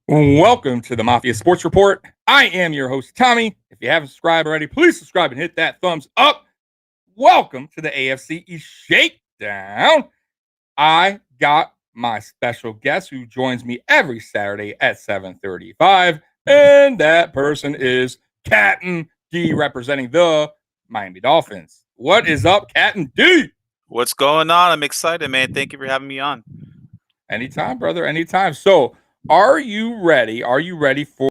Welcome to the Mafia Sports Report. I am your host, Tommy. If you haven't subscribed already, please subscribe and hit that thumbs up. Welcome to the AFC Shakedown. I got my special guest who joins me every Saturday at 7:35, and that person is Captain D, representing the Miami Dolphins. What is up, Captain D? What's going on? I'm excited, man. Thank you for having me on. Anytime, brother, anytime. So, are you ready? Are you ready for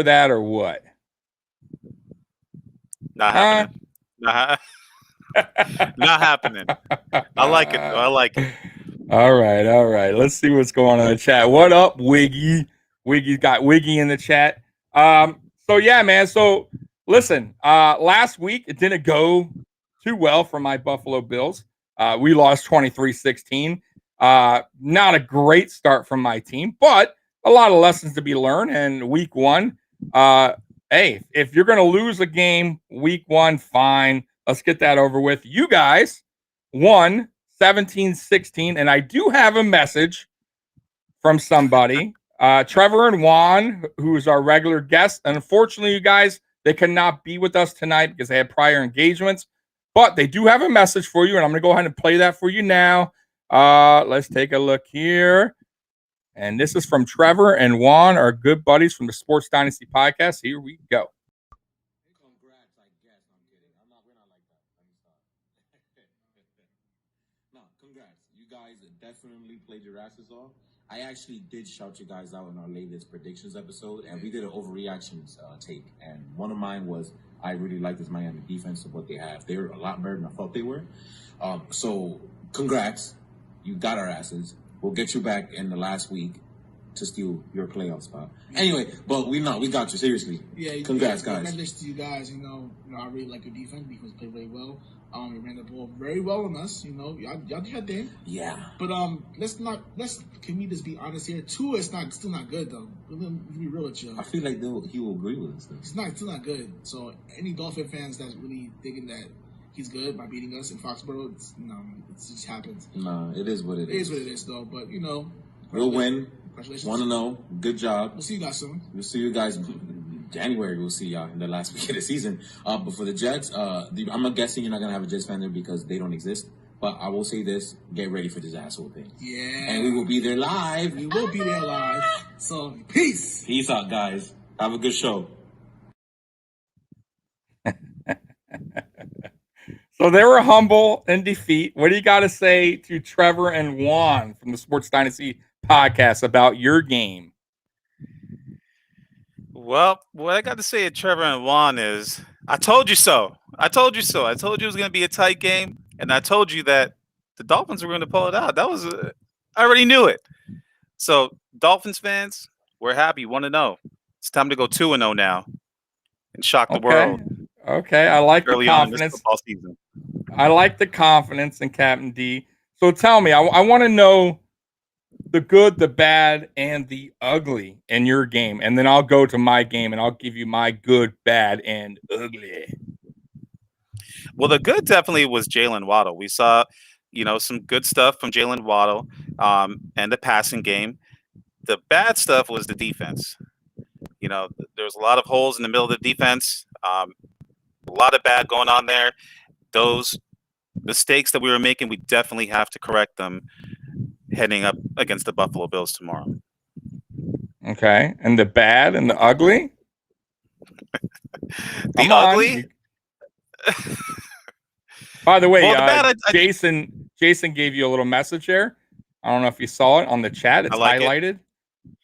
that or what? Not happening. Not happening. I like it, though. I like it. All right. Let's see what's going on in the chat. What up, Wiggy? Wiggy got Wiggy in the chat. So yeah, man. So listen, last week it didn't go too well for my Buffalo Bills. We lost 23-16. Not a great start from my team, but a lot of lessons to be learned. And week one, hey, if you're going to lose a game week one, fine. Let's get that over with. You guys won 17-16, and I do have a message from somebody. Trevor and Juan, who is our regular guest. Unfortunately, you guys, they cannot be with us tonight because they had prior engagements, but they do have a message for you, and I'm going to go ahead and play that for you now. Let's take a look here. And this is from Trevor and Juan, our good buddies from the Sports Dynasty podcast. Here we go. Congrats, I guess. I'm kidding. We're not like that. No, congrats. You guys definitely played your asses off. I actually did shout you guys out in our latest predictions episode, and we did an overreactions take. And one of mine was, I really like this Miami defense of what they have. They're a lot better than I thought they were. So, congrats. You got our asses. We'll get you back in the last week to steal your playoff spot. Anyway, but we got you, seriously. Yeah, congrats, guys. Congratulations to you guys. I really like your defense. Defense played very well. You ran the ball very well on us. Y'all did your thing. Yeah. But can we just be honest here? Tua is still not good though. Let's be real with you. I feel like he will agree with us. Though. He's still not good. So any Dolphin fans that's really thinking that he's good by beating us in Foxborough, it just happens. No, it is what it is. It is what it is though. But we'll win. Congratulations. 1-0. Good job. We'll see you guys soon. We'll see you guys in January. We'll see y'all in the last week of the season. But for the Jets, I'm guessing you're not going to have a Jets fan there because they don't exist. But I will say this. Get ready for this asshole thing. Yeah. And we will be there live. We will be there live. So, peace. Peace out, guys. Have a good show. So they were humble in defeat. What do you got to say to Trevor and Juan from the Sports Dynasty podcast about your game? Well, what I got to say to Trevor and Juan is, I told you so. I told you so. I told you it was going to be a tight game, and I told you that the Dolphins were going to pull it out. I already knew it. So, Dolphins fans, we're happy. 1-0. It's time to go 2-0 now and shock the world. Okay, I like the confidence. Football season. I like the confidence in Captain D. So tell me, I want to know the good, the bad, and the ugly in your game. And then I'll go to my game and I'll give you my good, bad, and ugly. Well, the good definitely was Jalen Waddle. We saw, some good stuff from Jalen Waddle and the passing game. The bad stuff was the defense. There was a lot of holes in the middle of the defense. A lot of bad going on there. Those mistakes that we were making, we definitely have to correct them heading up against the Buffalo Bills tomorrow. Okay. And the bad and the ugly? The ugly? By the way, Jason gave you a little message here. I don't know if you saw it on the chat. It's highlighted.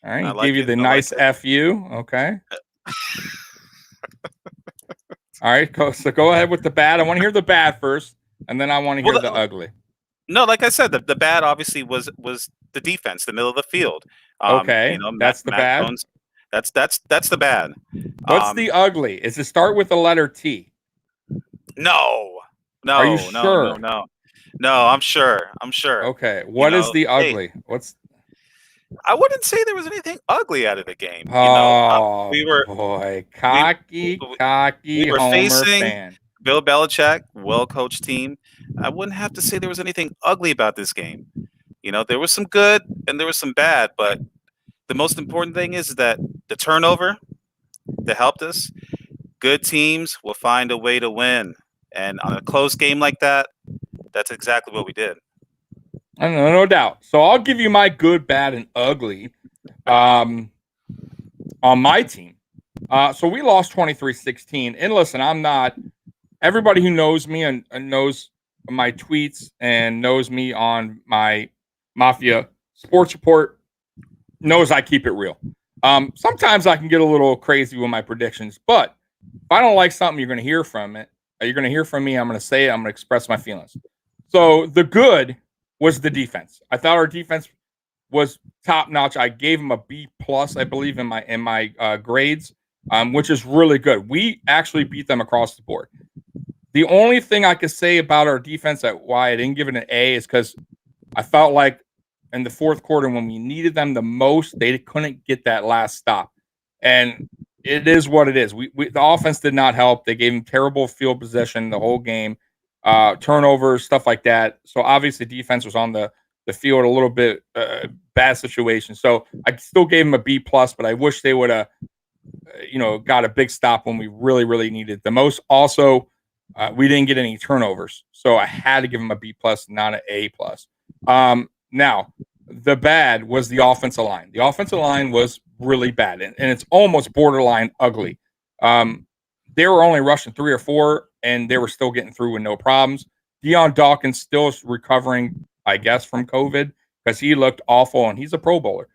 All right. Gave you the nice FU. Okay. All right, so go ahead with the bad. I want to hear the bad first, and then I want to hear the ugly. No, like I said, the bad obviously was the defense, the middle of the field. Okay, that's the bad. Jones, that's the bad. What's the ugly? Is it start with the letter T? No. Are you sure? No. No, I'm sure. Okay. What is the Hey, ugly? What's I wouldn't say there was anything ugly out of the game. Oh We were boy, we cocky we were Homer facing fan. Bill Belichick, well-coached team. I wouldn't have to say there was anything ugly about this game. There was some good and there was some bad, but the most important thing is that the turnover that helped us. Good teams will find a way to win, and on a close game like that, that's exactly what we did. I don't know, no doubt. So I'll give you my good, bad, and ugly on my team. So we lost 23-16. And listen, I'm not everybody who knows me and knows my tweets and knows me on my Mafia sports report knows I keep it real. Sometimes I can get a little crazy with my predictions, but if I don't like something, you're going to hear from it. You're going to hear from me. I'm going to say it. I'm going to express my feelings. So the good was the defense. I thought our defense was top notch. I gave them a B plus, I believe, in my grades, which is really good. We actually beat them across the board. The only thing I could say about our defense that why I didn't give it an A is because I felt like in the fourth quarter when we needed them the most, they couldn't get that last stop. And it is what it is. The offense did not help. They gave them terrible field possession the whole game, turnovers, stuff like that. So obviously defense was on the field a little bit bad situation. So I still gave them a B plus, but I wish they would have, got a big stop when we really, really needed it the most. Also, we didn't get any turnovers, so I had to give them a B plus, not an A plus. Now, the bad was the offensive line. The offensive line was really bad, and it's almost borderline ugly. They were only rushing 3 or 4, and they were still getting through with no problems. Deion Dawkins still is recovering, I guess, from COVID because he looked awful, and he's a Pro Bowler.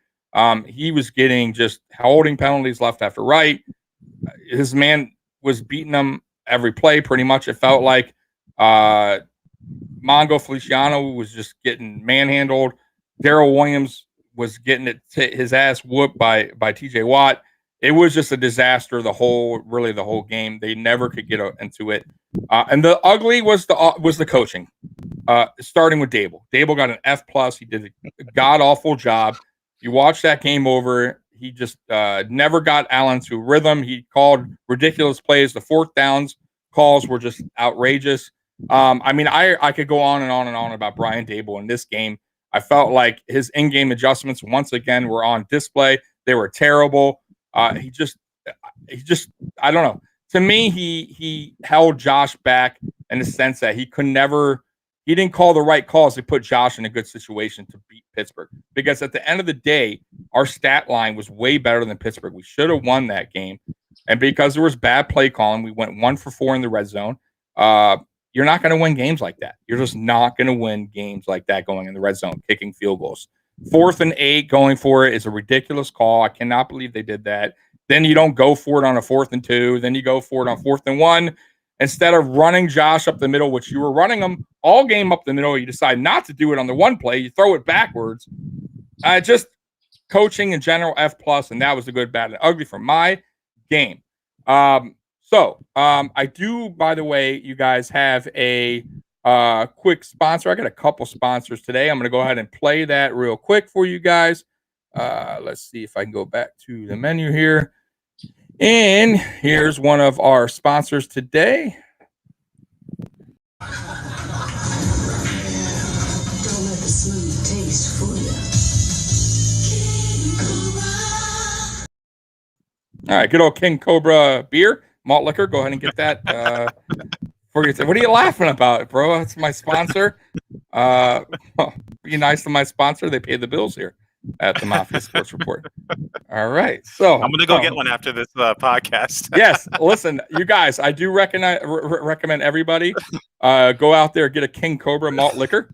He was getting just holding penalties left after right. His man was beating them every play pretty much. It felt like Mongo Feliciano was just getting manhandled. Darrell Williams was getting his ass whooped by TJ Watt. It was just a disaster the whole game. They never could get into it. And the ugly was the coaching. Starting with Dable. Dable got an F plus. He did a god awful job. You watch that game over. He just never got Allen to rhythm. He called ridiculous plays. The fourth downs calls were just outrageous. I could go on and on and on about Brian Dable in this game. I felt like his in-game adjustments once again were on display. They were terrible. He just, I don't know. To me, he held Josh back in the sense that he didn't call the right calls to put Josh in a good situation to beat Pittsburgh. Because at the end of the day, our stat line was way better than Pittsburgh. We should have won that game. And because there was bad play calling, we went 1 for 4 in the red zone. You're not going to win games like that. You're just not going to win games like that going in the red zone, kicking field goals. 4th and 8 going for it is a ridiculous call. I cannot believe they did that. Then you don't go for it on a 4th and 2. Then you go for it on 4th and 1. Instead of running Josh up the middle, which you were running him all game up the middle, you decide not to do it on the one play. You throw it backwards. Just coaching in general, F plus, and that was the good, bad, and ugly for my game. I do, by the way, you guys have a quick sponsor. I got a couple sponsors today. I'm going to go ahead and play that real quick for you guys. Let's see if I can go back to the menu here. And here's one of our sponsors today. Don't let the smooth taste fool you. All right, good old King Cobra beer, malt liquor. Go ahead and get that. What are you laughing about, bro? That's my sponsor. Be nice to my sponsor. They pay the bills here at the Mafia Sports Report. All right, so I'm gonna go get one after this podcast. Yes, listen, you guys, I do recommend everybody go out there, get a King Cobra malt liquor.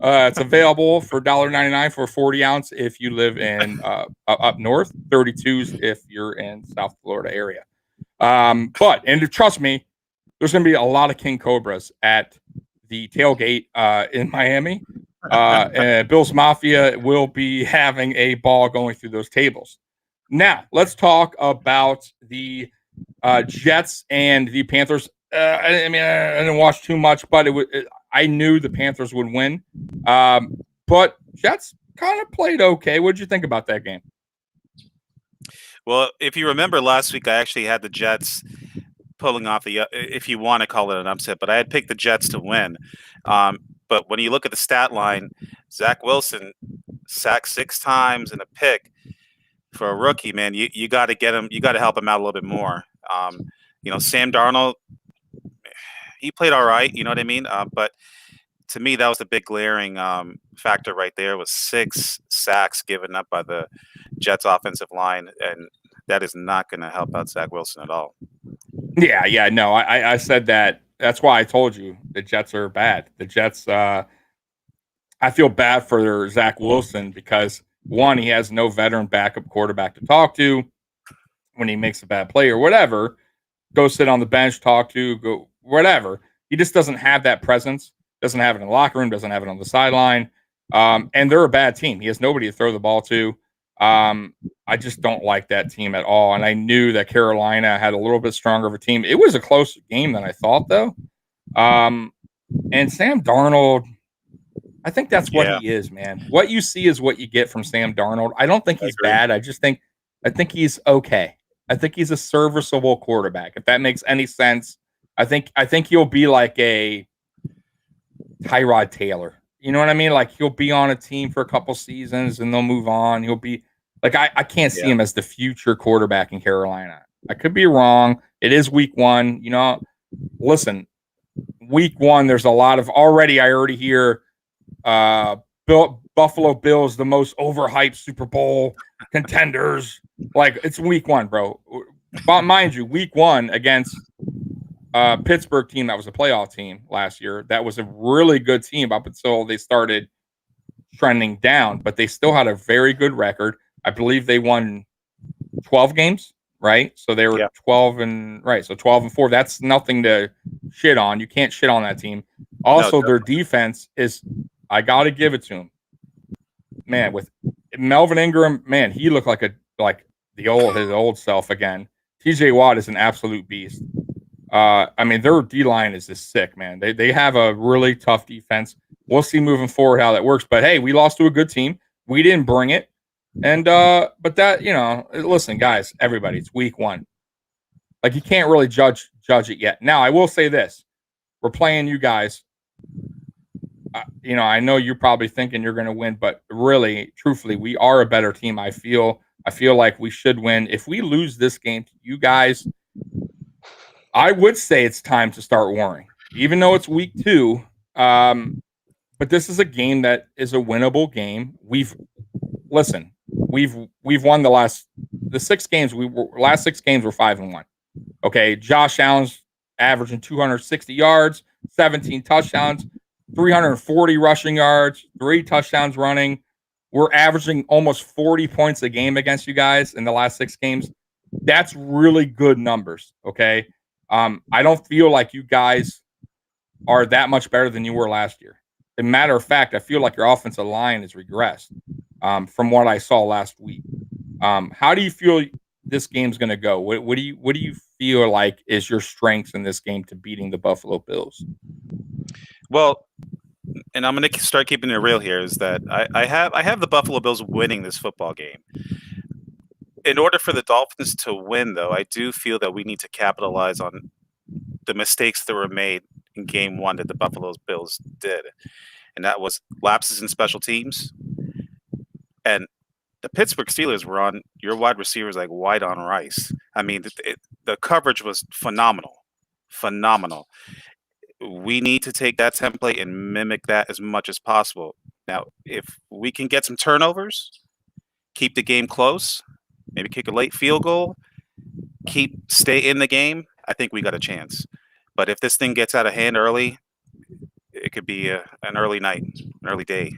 It's available for $1.99 for 40 ounce if you live in up north, 32s if you're in South Florida area. And trust me, there's going to be a lot of King Cobras at the tailgate in Miami. And Bill's Mafia will be having a ball going through those tables. Now, let's talk about the Jets and the Panthers. I didn't watch too much, but I knew the Panthers would win. But Jets kind of played okay. What did you think about that game? Well, if you remember last week, I actually had the Jets pulling off the, if you want to call it an upset, but I had picked the Jets to win. But when you look at the stat line, Zach Wilson sacked 6 times and a pick. For a rookie, man, you got to get him. You got to help him out a little bit more. Sam Darnold, he played all right. You know what I mean? But to me, that was the big glaring factor right there. Was 6 sacks given up by the Jets offensive line, and that is not going to help out Zach Wilson at all. Yeah, no, I said that. That's why I told you the Jets are bad. The Jets. I feel bad for Zach Wilson because, one, he has no veteran backup quarterback to talk to when he makes a bad play or whatever. Go sit on the bench, talk to, go whatever. He just doesn't have that presence. Doesn't have it in the locker room. Doesn't have it on the sideline. And they're a bad team. He has nobody to throw the ball to. I just don't like that team at all. And I knew that Carolina had a little bit stronger of a team. It was a closer game than I thought, though. And Sam Darnold, I think that's what he is, man. What you see is what you get from Sam Darnold. I don't think he's bad. I think he's okay. I think he's a serviceable quarterback. If that makes any sense, I think he'll be like a Tyrod Taylor. You know what I mean? Like he'll be on a team for a couple seasons and they'll move on. He'll be like I can't see him as the future quarterback in Carolina. I could be wrong. It is week 1. You know, listen, week 1, there's a lot of already. I already hear Buffalo Bills, the most overhyped Super Bowl contenders. Like it's week 1, bro. But mind you, week 1 against Pittsburgh team that was a playoff team last year. That was a really good team up until they started trending down, but they still had a very good record. I believe they won 12 games, right? So they were 12 and 4. That's nothing to shit on. You can't shit on that team. Also, their defense is, I got to give it to them. Man, with Melvin Ingram, man, he looked like his old self again. TJ Watt is an absolute beast. I mean, their D-line is just sick, man. They have a really tough defense. We'll see moving forward how that works. But hey, we lost to a good team. We didn't bring it. And but that, listen, guys, everybody, it's week 1. Like you can't really judge it yet. Now, I will say this. We're playing you guys. I know you're probably thinking you're going to win, but really, truthfully, we are a better team. I feel like we should win. If we lose this game to you guys, I would say it's time to start worrying, even though it's week 2. But this is a game that is a winnable game. We've won the last 6 games. Last 6 games were 5-1. Okay, Josh Allen's averaging 260 yards, 17 touchdowns, 340 rushing yards, 3 touchdowns running. We're averaging almost 40 points a game against you guys in the last 6 games. That's really good numbers. Okay. I don't feel like you guys are that much better than you were last year. As a matter of fact, I feel like your offensive line has regressed from what I saw last week. How do you feel this game's going to go? What do you feel like is your strengths in this game to beating the Buffalo Bills? Well, and I'm going to start keeping it real here, is that I have the Buffalo Bills winning this football game. In order for the Dolphins to win, though, I do feel that we need to capitalize on the mistakes that were made in game 1 that the Buffalo Bills did. And that was lapses in special teams. And the Pittsburgh Steelers were on your wide receivers like white on rice. I mean, the coverage was phenomenal. Phenomenal. We need to take that template and mimic that as much as possible. Now, if we can get some turnovers, keep the game close, maybe kick a late field goal, stay in the game, I think we got a chance. But if this thing gets out of hand early, it could be an early night, an early day.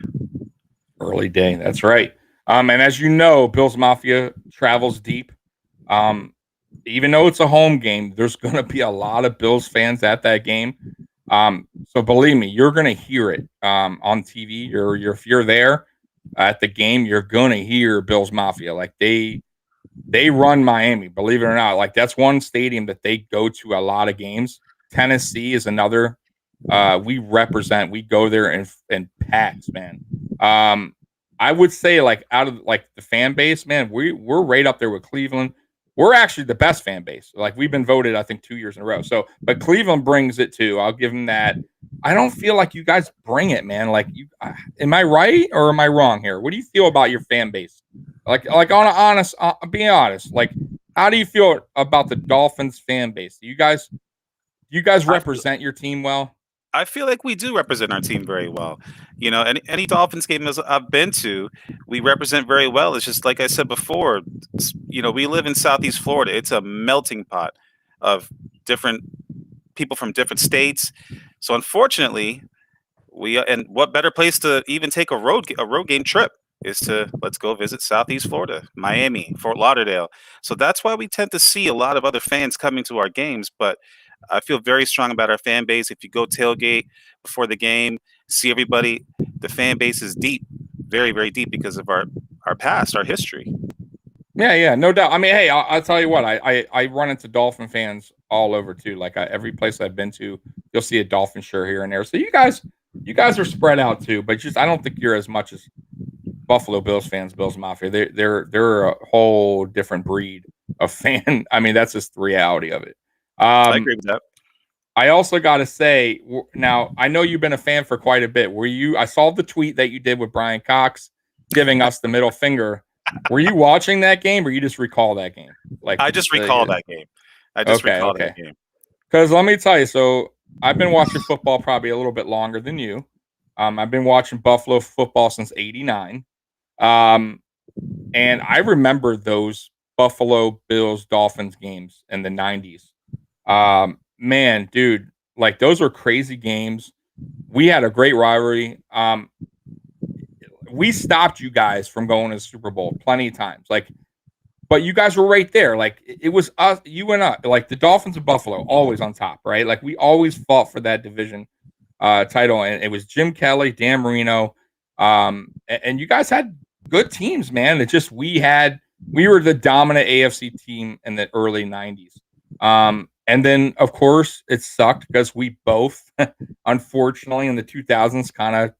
Early day, that's right. And as you know, Bills Mafia travels deep. Even though it's a home game, there's going to be a lot of Bills fans at that game. So believe me, you're going to hear it on TV. If you're there at the game, you're going to hear Bills Mafia. Like they run Miami, believe it or not. Like that's one stadium that they go to a lot of games. Tennessee is another We represent. We go there and packs, man. I would say like out of like the fan base, man, we're right up there with Cleveland. We're actually the best fan base. Like we've been voted, I think, 2 years in a row. So, but Cleveland brings it too. I'll give them that. I don't feel like you guys bring it, man. Like you, am I right or am I wrong here? What do you feel about your fan base? Like on a honest, being honest, like how do you feel about the Dolphins fan base? Do you guys represent your team well? I feel like we do represent our team very well. You know, any Dolphins game I've been to, we represent very well. It's just like I said before, you know, we live in Southeast Florida. It's a melting pot of different people from different states. So unfortunately, and what better place to even take a road game trip is to let's go visit Southeast Florida, Miami, Fort Lauderdale. So that's why we tend to see a lot of other fans coming to our games. But I feel very strong about our fan base. If you go tailgate before the game, see everybody, the fan base is deep, very, very deep because of our past, our history. Yeah, no doubt. I mean, hey, I'll tell you what, I run into Dolphin fans all over too. Like every place I've been to, you'll see a Dolphin shirt here and there. So you guys are spread out too, but just I don't think you're as much as Buffalo Bills fans, Bills Mafia. They're a whole different breed of fan. I mean, that's just the reality of it. I agree with that. I also got to say, now I know you've been a fan for quite a bit. I saw the tweet that you did with Brian Cox giving us the middle finger. Were you watching that game, or you just recall that game? Like I just recall that game. That game. Because let me tell you, so I've been watching football probably a little bit longer than you. I've been watching Buffalo football since '89, and I remember those Buffalo Bills Dolphins games in the '90s. Man, dude, like those were crazy games. We had a great rivalry. We stopped you guys from going to the Super Bowl plenty of times. Like, but you guys were right there. Like it was us, you and us, like the Dolphins of Buffalo, always on top, right? Like we always fought for that division title, and it was Jim Kelly, Dan Marino, and you guys had good teams, man. It's just we were the dominant AFC team in the early '90s. And then, of course, it sucked because we both, unfortunately, in the 2000s kind of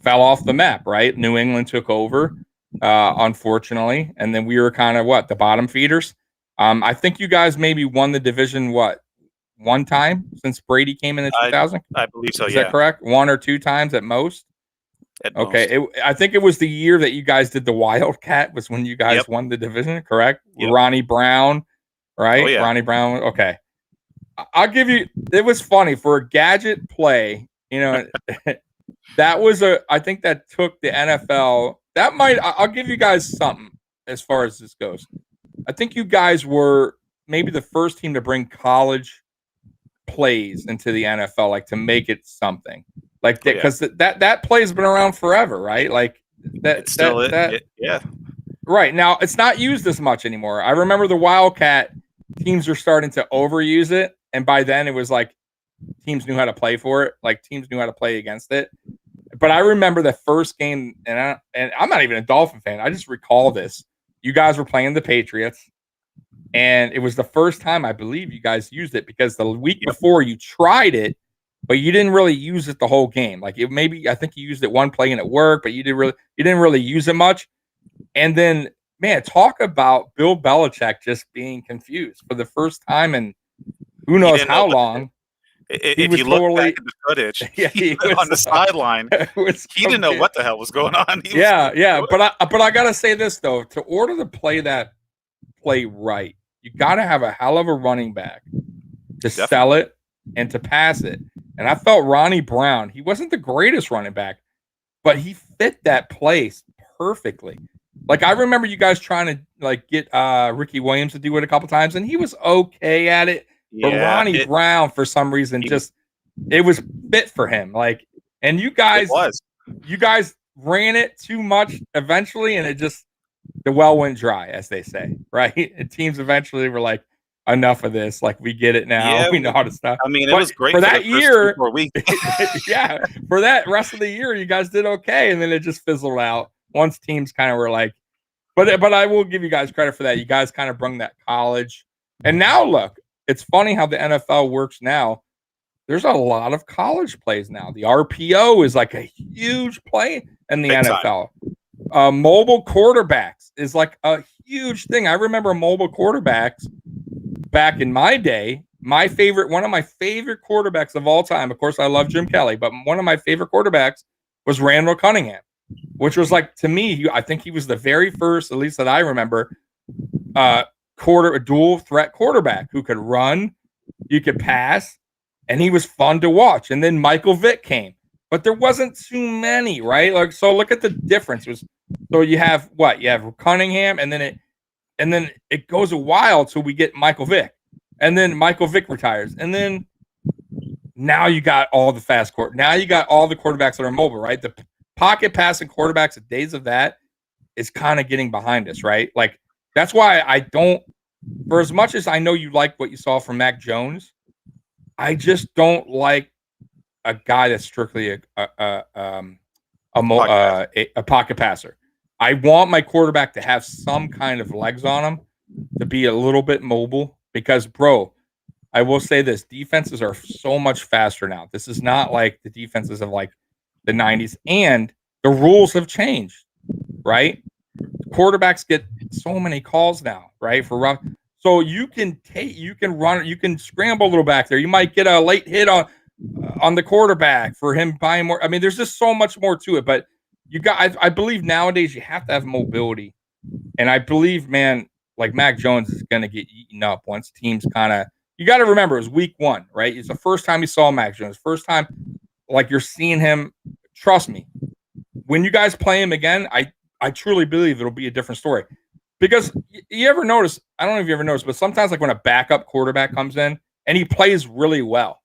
fell off the map, right? New England took over, unfortunately. And then we were kind of, the bottom feeders? I think you guys maybe won the division, one time since Brady came in 2000? I believe so, Is that correct? One or two times at most? Okay. I think it was the year that you guys did the Wildcat was when you guys won the division, correct? Yep. Ronnie Brown. Right? Oh, yeah. Ronnie Brown. Okay. I'll give you, it was funny for a gadget play, you know, that was I think that took the NFL. I'll give you guys something as far as this goes. I think you guys were maybe the first team to bring college plays into the NFL, like to make it something like that. Cause that play has been around forever, right? Like yeah. Right. Now it's not used as much anymore. I remember the Wildcat teams are starting to overuse it. And by then it was like teams knew how to play for it. Like teams knew how to play against it. But I remember the first game, and I'm not even a Dolphin fan. I just recall this. You guys were playing the Patriots, and it was the first time I believe you guys used it because the week before you tried it, but you didn't really use it the whole game. Like I think you used it one play and it worked, but you didn't really use it much. And then, man, talk about Bill Belichick just being confused for the first time in who knows how long. If you look back at the footage, he was on the sideline. He didn't know what the hell was going on. But I gotta say this though: to order to play that play right, you gotta have a hell of a running back to sell it and to pass it. And I felt Ronnie Brown. He wasn't the greatest running back, but he fit that place perfectly. Like I remember you guys trying to like get Ricky Williams to do it a couple times, and he was okay at it. But Ronnie Brown, for some reason, it was fit for him. Like, and you guys ran it too much eventually, and the well went dry, as they say, right? And teams eventually were like, enough of this. Like, we get it now. Yeah, we know how to stop. I mean, it was great for that year. 4 weeks. Yeah, for that rest of the year, you guys did okay, and then it just fizzled out once teams kind of were like. But I will give you guys credit for that. You guys kind of bring that college, and now look. It's funny how the NFL works now. there's a lot of college plays now. The RPO is like a huge play in the Big NFL. Mobile quarterbacks is like a huge thing. I remember mobile quarterbacks back in my day. One of my favorite quarterbacks of all time, of course, I love Jim Kelly, but one of my favorite quarterbacks was Randall Cunningham, which was like, to me, I think he was the very first, at least that I remember, a dual threat quarterback who could run, you could pass, and he was fun to watch. And then Michael Vick came, but there wasn't too many, right? Like, so look at the difference. So you have Cunningham, and then it goes a while till we get Michael Vick, and then Michael Vick retires, and then now you got all the fast court. Now you got all the quarterbacks that are mobile, right? The pocket passing quarterbacks, the days of that is kind of getting behind us, right? Like, that's why I don't, for as much as I know you like what you saw from Mac Jones, I just don't like a guy that's strictly a pocket passer. I want my quarterback to have some kind of legs on him, to be a little bit mobile, because, bro, I will say this, defenses are so much faster now. This is not like the defenses of like the 90s, and the rules have changed, right? Quarterbacks get so many calls now, right? So you can run, you can scramble a little back there. You might get a late hit on the quarterback for him buying more. I mean, there's just so much more to it, but I believe nowadays you have to have mobility. And I believe, man, like Mac Jones is going to get eaten up once teams you got to remember, it was week 1, right? It's the first time you saw Mac Jones. First time, like, you're seeing him. Trust me, when you guys play him again, I truly believe it'll be a different story. Because you ever notice, I don't know if you ever noticed, but sometimes, like, when a backup quarterback comes in and he plays really well,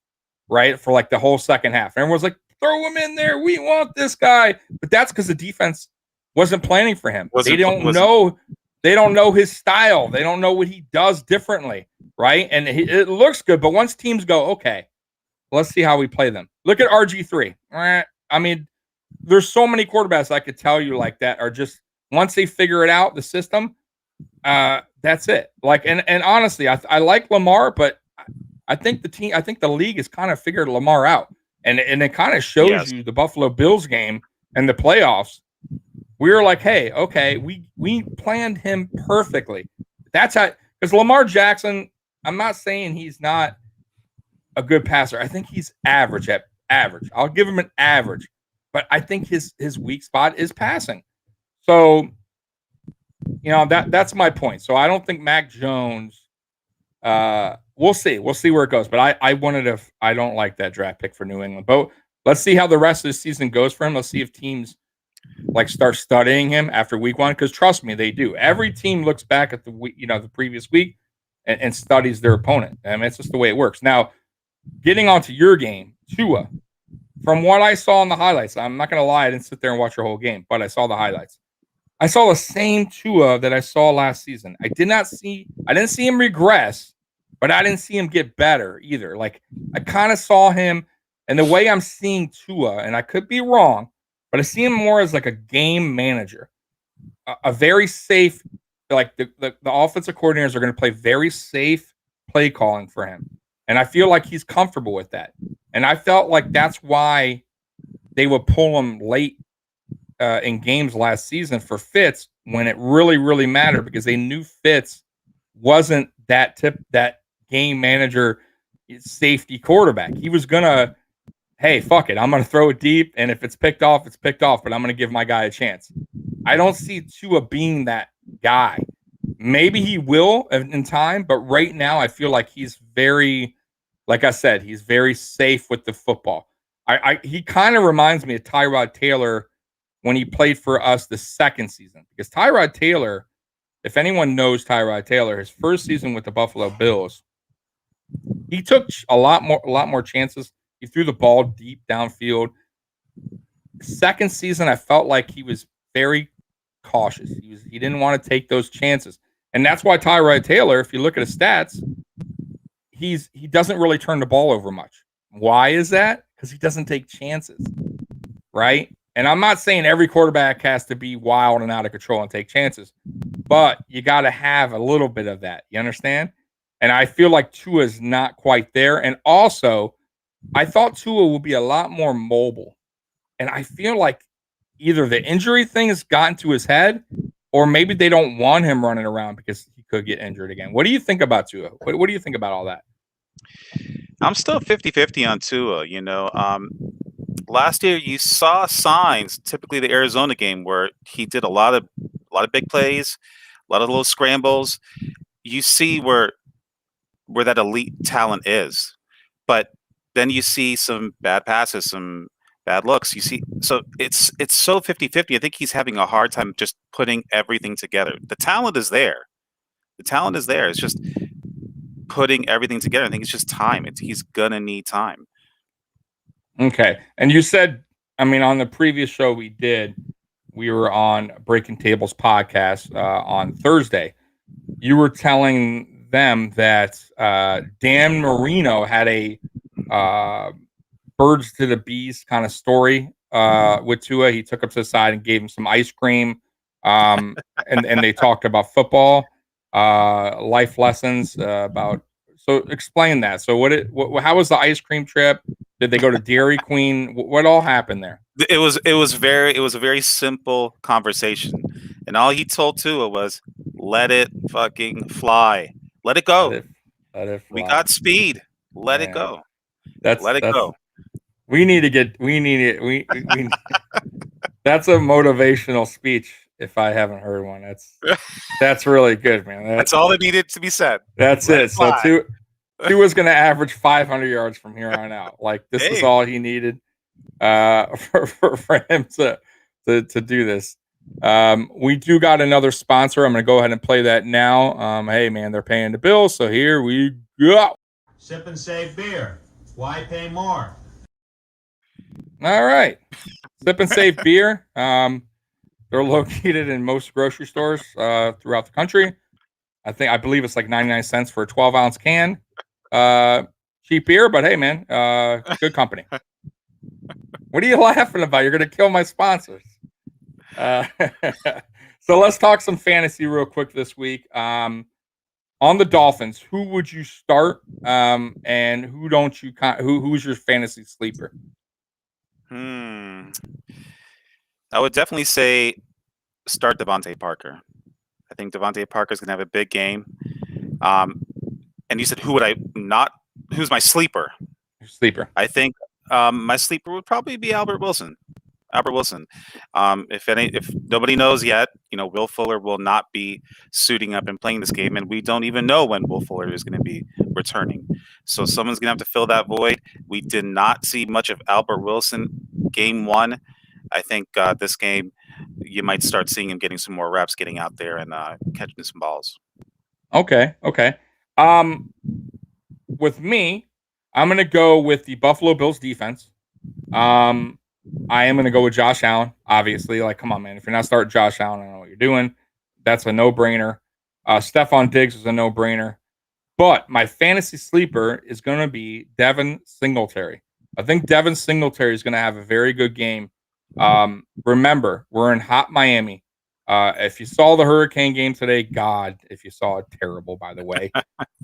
right, for like the whole second half, everyone's like, throw him in there. We want this guy. But that's because the defense wasn't planning for him. They don't know his style. They don't know what he does differently, right? And it looks good. But once teams go, okay, let's see how we play them. Look at RG3. I mean, there's so many quarterbacks I could tell you like that are just, once they figure it out, the system, that's it. Like, and honestly, I like Lamar, but I think the league has kind of figured Lamar out. And it kind of shows you the Buffalo Bills game and the playoffs. We were like, hey, okay, we planned him perfectly. That's how, because Lamar Jackson, I'm not saying he's not a good passer. I think he's average. I'll give him an average. But I think his weak spot is passing. So, that's my point. So I don't think Mac Jones, we'll see where it goes. But I don't like that draft pick for New England. But let's see how the rest of the season goes for him. Let's see if teams like start studying him after week 1, because trust me, they do. Every team looks back at the week, the previous week and studies their opponent. I mean, it's just the way it works. Now, getting onto your game, Tua, from what I saw in the highlights, I'm not going to lie, I didn't sit there and watch your whole game, but I saw the highlights. I saw the same Tua that I saw last season. I didn't see him regress, but I didn't see him get better either. Like, I kind of saw him, and the way I'm seeing Tua, and I could be wrong, but I see him more as like a game manager, a very safe, like the offensive coordinators are going to play very safe play calling for him. And I feel like he's comfortable with that. And I felt like that's why they would pull him late in games last season for Fitz when it really, really mattered, because they knew Fitz wasn't that game manager safety quarterback. He was going to, hey, fuck it, I'm going to throw it deep, and if it's picked off, it's picked off, but I'm going to give my guy a chance. I don't see Tua being that guy. Maybe he will in time, but right now I feel like he's very, like I said, he's very safe with the football. He kind of reminds me of Tyrod Taylor when he played for us the second season, because Tyrod Taylor, if anyone knows Tyrod Taylor, his first season with the Buffalo Bills, he took a lot more chances. He threw the ball deep downfield. Second season, I felt like he was very cautious. He didn't want to take those chances. And that's why Tyrod Taylor, if you look at his stats, he doesn't really turn the ball over much. Why is that? Because he doesn't take chances, right? And I'm not saying every quarterback has to be wild and out of control and take chances, but you got to have a little bit of that. You understand? And I feel like Tua is not quite there. And also, I thought Tua would be a lot more mobile. And I feel like either the injury thing has gotten to his head or maybe they don't want him running around because he could get injured again. What do you think about Tua? What do you think about all that? I'm still 50-50 on Tua. Last year you saw signs, typically the Arizona game, where he did a lot of big plays, a lot of little scrambles. You see where that elite talent is, but then you see some bad passes, some bad looks. You see, so it's so 50-50. I think he's having a hard time just putting everything together. The talent is there. It's just putting everything together. I think it's just time. He's gonna need time. Okay. And you said, I mean, on the previous show we were on Breaking Tables podcast on Thursday. You were telling them that Dan Marino had a birds to the bees kind of story with Tua. He took him to the side and gave him some ice cream. And they talked about football, life lessons about. So explain that. So how was the ice cream trip? Did they go to Dairy Queen? What all happened there? It was a very simple conversation, and all he told Tua was, "Let it fucking fly, let it go. Let it fly. We got speed. Let it go. Let it go." We need it. We That's a motivational speech. If I haven't heard one, that's really good, man. That's all that needed to be said. That's it. So Tua's going to average 500 yards from here on out. Like this is all he needed for him to do this. We do got another sponsor. I'm going to go ahead and play that now. Hey, man, they're paying the bill, so here we go. Sip and save beer. Why pay more? All right. Sip and save beer. They're located in most grocery stores throughout the country. I believe it's like 99 cents for a 12-ounce can. Cheap beer, but hey, man, good company. What are you laughing about? You're going to kill my sponsors. So let's talk some fantasy real quick this week. On the Dolphins, who would you start? And who don't you? Who's your fantasy sleeper? I would definitely say start Devontae Parker. I think Devontae Parker is going to have a big game. And you said, who's my sleeper? Your sleeper. I think my sleeper would probably be Albert Wilson. If nobody knows yet, Will Fuller will not be suiting up and playing this game, and we don't even know when Will Fuller is going to be returning. So someone's going to have to fill that void. We did not see much of Albert Wilson game one. I think this game you might start seeing him getting some more reps, getting out there and catching some balls. Okay. With me, I'm going to go with the Buffalo Bills defense. I am going to go with Josh Allen, obviously. Like, come on, man. If you're not starting Josh Allen, I don't know what you're doing. That's a no-brainer. Stephon Diggs is a no-brainer. But my fantasy sleeper is going to be Devin Singletary. I think Devin Singletary is going to have a very good game. Remember, we're in hot Miami. If you saw the Hurricane game today, God, if you saw it, terrible, by the way.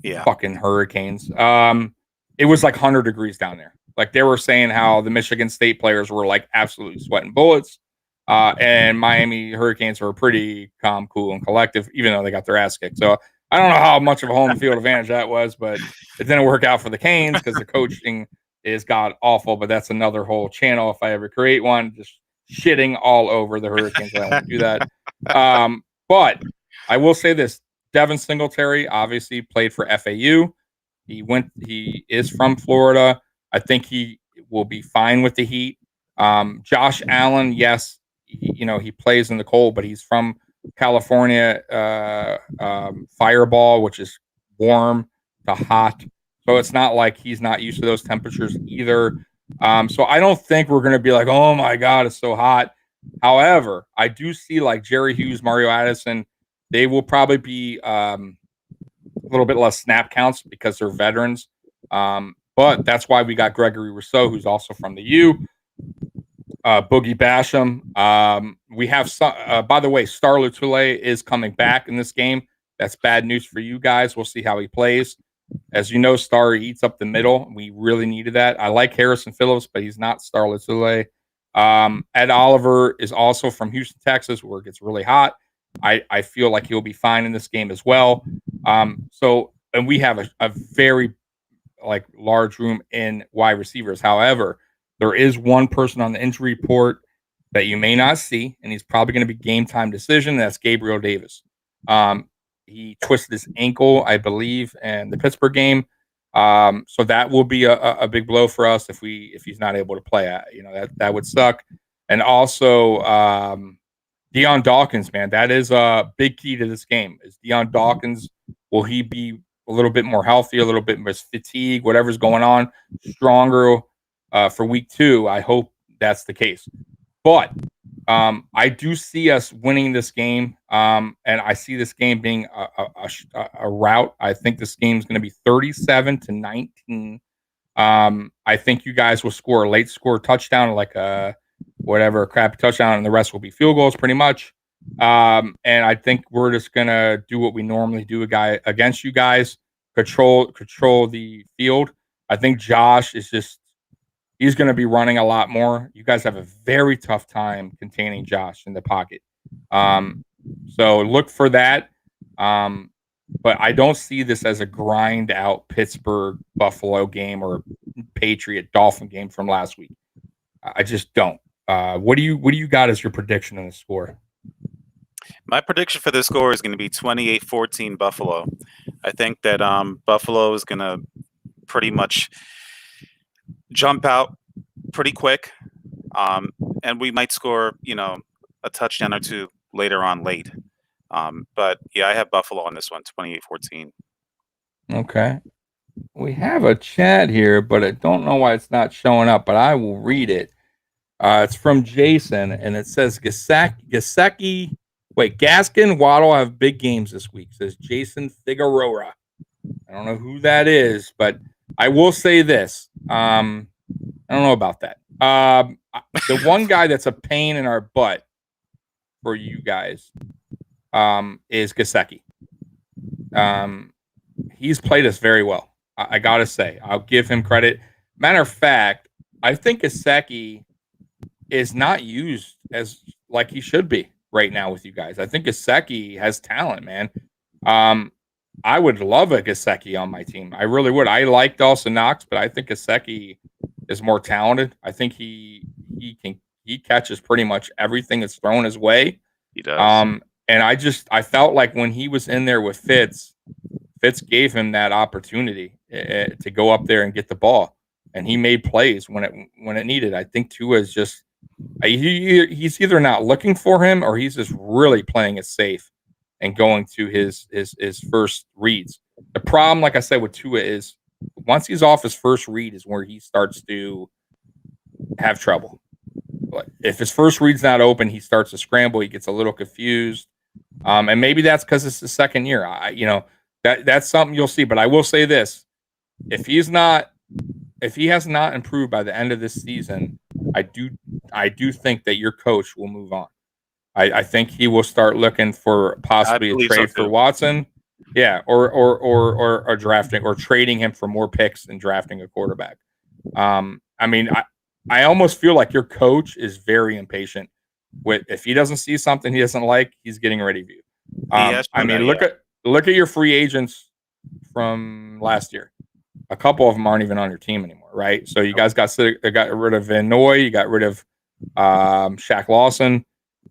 Yeah. Fucking Hurricanes. It was like 100 degrees down there. Like they were saying how the Michigan State players were like absolutely sweating bullets. And Miami Hurricanes were pretty calm, cool, and collective, even though they got their ass kicked. So I don't know how much of a home field advantage that was, but it didn't work out for the Canes because the coaching is god awful. But that's another whole channel if I ever create one, just shitting all over the Hurricanes. I won't do that. But I will say this: Devin Singletary obviously played for FAU. He is from Florida. I think he will be fine with the heat. Josh Allen, yes, he plays in the cold, but he's from California, Fireball, which is warm to hot. So it's not like he's not used to those temperatures either. So I don't think we're going to be like, oh my God, it's so hot. However, I do see like Jerry Hughes, Mario Addison, they will probably be a little bit less snap counts because they're veterans. But that's why we got Gregory Rousseau, who's also from the U. Boogie Basham. We have some. By the way, Star Lotulelei is coming back in this game. That's bad news for you guys. We'll see how he plays. As you know, Star eats up the middle. We really needed that. I like Harrison Phillips, but he's not Star Lotulelei. Ed Oliver is also from Houston, Texas, where it gets really hot. I feel like he'll be fine in this game as well. And we have a very large room in wide receivers. However, there is one person on the injury report that you may not see, and he's probably going to be game time decision. That's Gabriel Davis. He twisted his ankle, I believe, in the Pittsburgh game. So that will be a big blow for us if he's not able to play. That would suck. And also Deion Dawkins, man, that is a big key to this game. Is Deion Dawkins, will he be a little bit more healthy, a little bit more fatigue, whatever's going on, stronger for week 2? I hope that's the case. But I do see us winning this game, and I see this game being a rout. I think this game is going to be 37-19. I think you guys will score a late score touchdown, like a crappy touchdown, and the rest will be field goals pretty much. And I think we're just going to do what we normally do against you guys, control the field. I think Josh is he's going to be running a lot more. You guys have a very tough time containing Josh in the pocket. So look for that. But I don't see this as a grind out Pittsburgh Buffalo game or Patriot Dolphin game from last week. I just don't. What do you got as your prediction on the score? My prediction for this score is going to be 28-14 Buffalo. I think that Buffalo is going to pretty much jump out pretty quick, and we might score, a touchdown or two later on late. But yeah, I have Buffalo on this one, 28-14. Okay. We have a chat here, but I don't know why it's not showing up, but I will read it. It's from Jason, and it says Gaskin, Waddle have big games this week, says Jason Figueroa. I don't know who that is, but I will say this. I don't know about that. The one guy that's a pain in our butt for you guys is Gasecki. He's played us very well. I got to say. I'll give him credit. Matter of fact, I think Gasecki is not used as like he should be right now with you guys. I think Gasecki has talent, man. I would love a Gasecki on my team. I really would. I like Dawson Knox, but I think Gasecki is more talented. I think he catches pretty much everything that's thrown his way. He does. And I felt like when he was in there with Fitz gave him that opportunity to go up there and get the ball, and he made plays when it needed. I think Tua is just he's either not looking for him or he's just really playing it safe and going to his first reads. The problem, like I said, with Tua is once he's off his first read is where he starts to have trouble. But if his first read's not open, he starts to scramble. He gets a little confused, and maybe that's because it's the second year. That's something you'll see. But I will say this: if he has not improved by the end of this season, I do think that your coach will move on. I think he will start looking for possibly a trade for Watson. Yeah, or drafting or trading him for more picks and drafting a quarterback. I almost feel like your coach is very impatient with if he doesn't see something he doesn't like, he's getting rid of you. Look at your free agents from last year. A couple of them aren't even on your team anymore, right? So you guys got rid of Van Noy, you got rid of Shaq Lawson.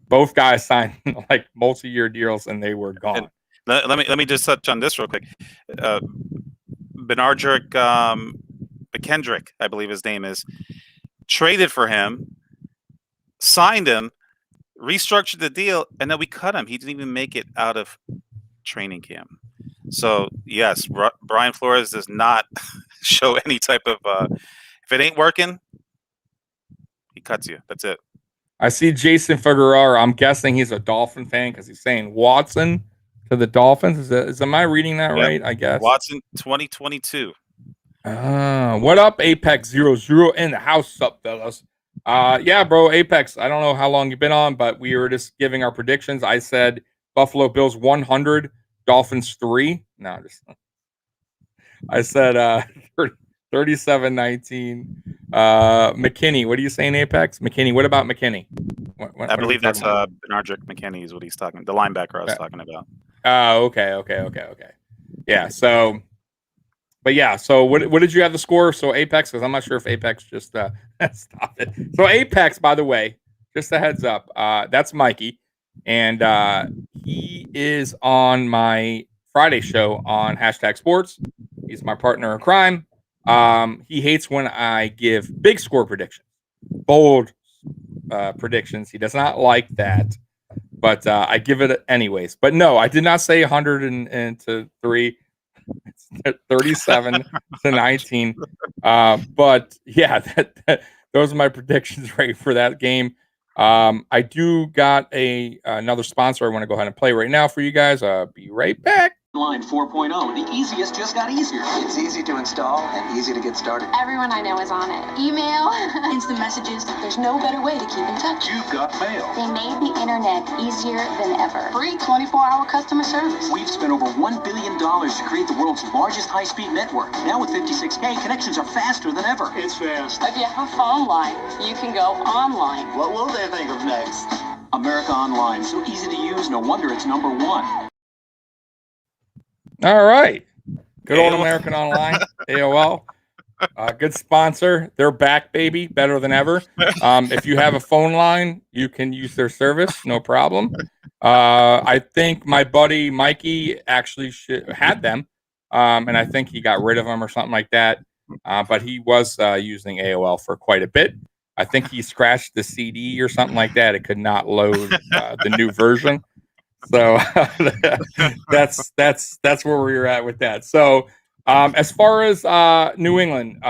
Both guys signed like multi-year deals, and they were gone. Let me just touch on this real quick. Benardrick McKendrick, I believe his name is, traded for him, signed him, restructured the deal, and then we cut him. He didn't even make it out of training camp. So yes, Brian Flores does not show any type of if it ain't working, he cuts you. That's it. I see Jason Figueroa. I'm guessing he's a Dolphin fan because he's saying Watson to the Dolphins. Am I reading that right? I guess Watson 2022. What up, Apex 00 in the house, up fellas? Yeah, bro, Apex. I don't know how long you've been on, but we were just giving our predictions. I said Buffalo Bills 100, Dolphins 3. No, I said 37-19. McKinney, what are you saying, Apex? McKinney, what about McKinney? What I are we believe that's talking about? Benardrick McKinney is what he's talking. The linebacker I was talking about. Oh, okay. Yeah. So, but yeah. So, what did you have the score? So Apex, because I'm not sure if Apex just stop it. So Apex, by the way, just a heads up. That's Mikey, and he is on my Friday show on #sports. He's my partner in crime. He hates when I give big score predictions, bold predictions. He does not like that, but I give it anyways. But no, I did not say 103. It's 37-19. But yeah, those are my predictions right for that game. I do got another sponsor I want to go ahead and play right now for you guys. Be right back. Line 4.0, the easiest just got easier. It's easy to install and easy to get started. Everyone I know is on it. Email, instant messages. There's no better way to keep in touch. You've got mail. They made the internet easier than ever. Free 24-hour customer service. We've spent over $1 billion to create the world's largest high-speed network. Now with 56K, connections are faster than ever. It's fast. If you have a phone line, you can go online. What will they think of next? America Online, so easy to use, no wonder it's number one. All right. Good old American Online, AOL. Good sponsor. They're back, baby. Better than ever. If you have a phone line, you can use their service. No problem. I think my buddy Mikey actually had them. And I think he got rid of them or something like that. But he was using AOL for quite a bit. I think he scratched the CD or something like that. It could not load the new version. So that's where we were at with that. So as far as New England,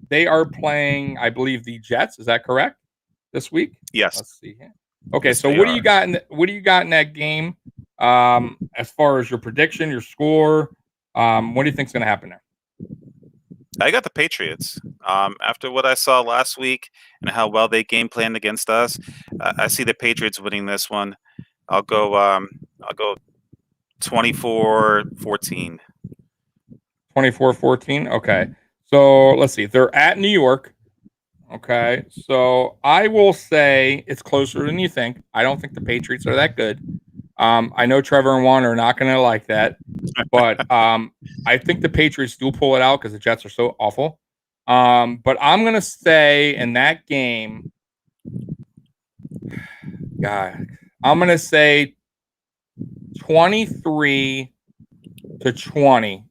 they are playing, I believe, the Jets. Is that correct? This week? Yes. Let's see here. Okay, Yes, so what do you got in that game? As far as your prediction, your score, what do you think is going to happen there? I got the Patriots. After what I saw last week and how well they game planned against us, I see the Patriots winning this one. I'll go 24-14. 24-14. Okay. So let's see. They're at New York. Okay. So I will say it's closer than you think. I don't think the Patriots are that good. I know Trevor and Juan are not going to like that, but I think the Patriots do pull it out because the Jets are so awful. But I'm going to say in that game, God, I'm going to say 23-20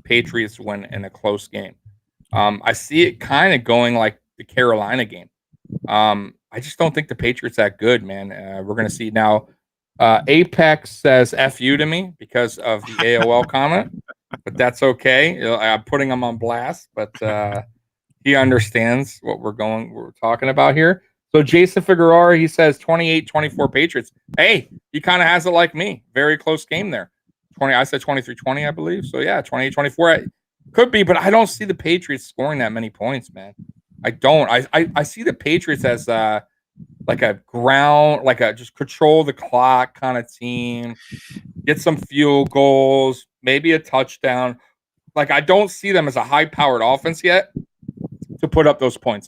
Patriots win in a close game. I see it kind of going like the Carolina game. I just don't think the Patriots that good, man. We're going to see now. Apex says F you to me because of the AOL comment, but that's okay. I'm putting him on blast, but he understands what we're talking about here. So Jason Figueroa, he says 28-24 Patriots. Hey, he kind of has it like me. Very close game there. I said 23-20, I believe. So yeah, 28-24. Could be, but I don't see the Patriots scoring that many points, man. I don't. I see the Patriots as like a ground, like a just control the clock kind of team. Get some field goals, maybe a touchdown. Like I don't see them as a high-powered offense yet to put up those points.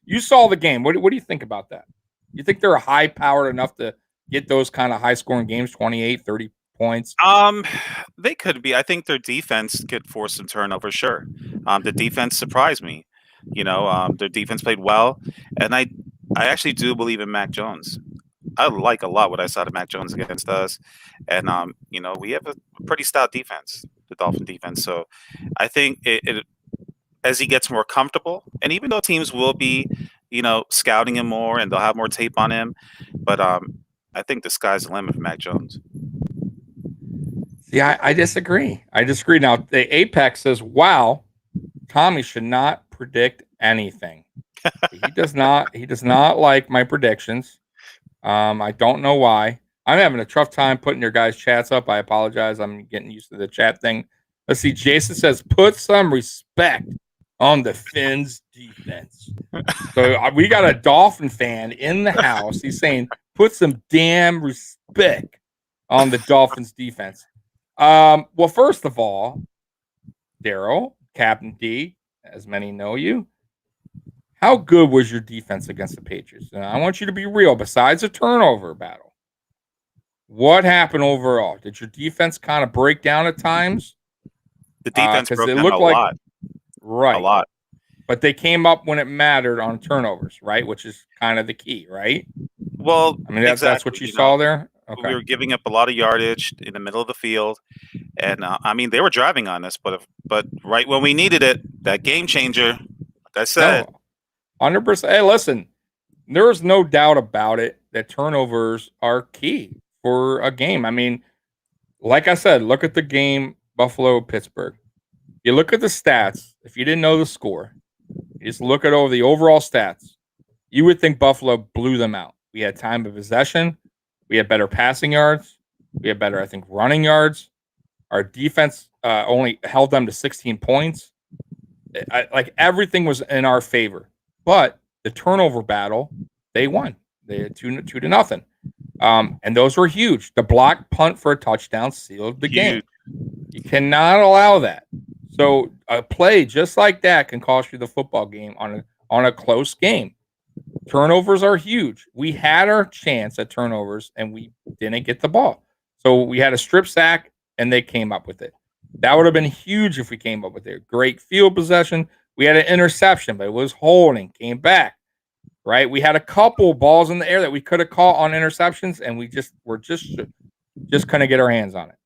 You saw the game. What do you think about that? You think they're high-powered enough to get those kind of high-scoring games, 28, 30 points? They could be. I think their defense could force some turnover, sure. The defense surprised me. Their defense played well, and I actually do believe in Mac Jones. I like a lot what I saw to Mac Jones against us, and we have a pretty stout defense, the Dolphin defense. So I think it as he gets more comfortable, and even though teams will be, scouting him more and they'll have more tape on him, but I think the sky's the limit for Mac Jones. Yeah, I disagree. Now, the Apex says, wow, Tommy should not predict anything. He does not like my predictions. I don't know why. I'm having a tough time putting your guys' chats up. I apologize. I'm getting used to the chat thing. Let's see. Jason says, put some respect on the Finns defense. So we got a Dolphin fan in the house. He's saying, put some damn respect on the Dolphins defense. Well, first of all, Daryl, Captain D, as many know you. How good was your defense against the Patriots? And I want you to be real. Besides the turnover battle, what happened overall? Did your defense kind of break down at times? The defense Because broke it down looked a like lot. right, A lot. but they came up when it mattered on turnovers, right? Which is kind of the key, right? Well, I mean, that's what you saw there. Okay. We were giving up a lot of yardage in the middle of the field, and I mean they were driving on us, but right when we needed it, that game changer, like I said, 100%. Hey, listen, there is no doubt about it that turnovers are key for a game. I mean, like I said, look at the game Buffalo-Pittsburgh. You look at the stats. If you didn't know the score, you just look at the overall stats. You would think Buffalo blew them out. We had time of possession. We had better passing yards. We had better, I think, running yards. Our defense only held them to 16 points. Like everything was in our favor. But the turnover battle, they won. They had 2-0. And those were huge. The block punt for a touchdown sealed the game. You cannot allow that. So a play just like that can cost you the football game on a close game. Turnovers are huge. We had our chance at turnovers and we didn't get the ball. So we had a strip sack and they came up with it. That would have been huge if we came up with it. Great field possession. We had an interception, but it was holding, came back. Right? We had a couple balls in the air that we could have caught on interceptions, and we just couldn't get our hands on it.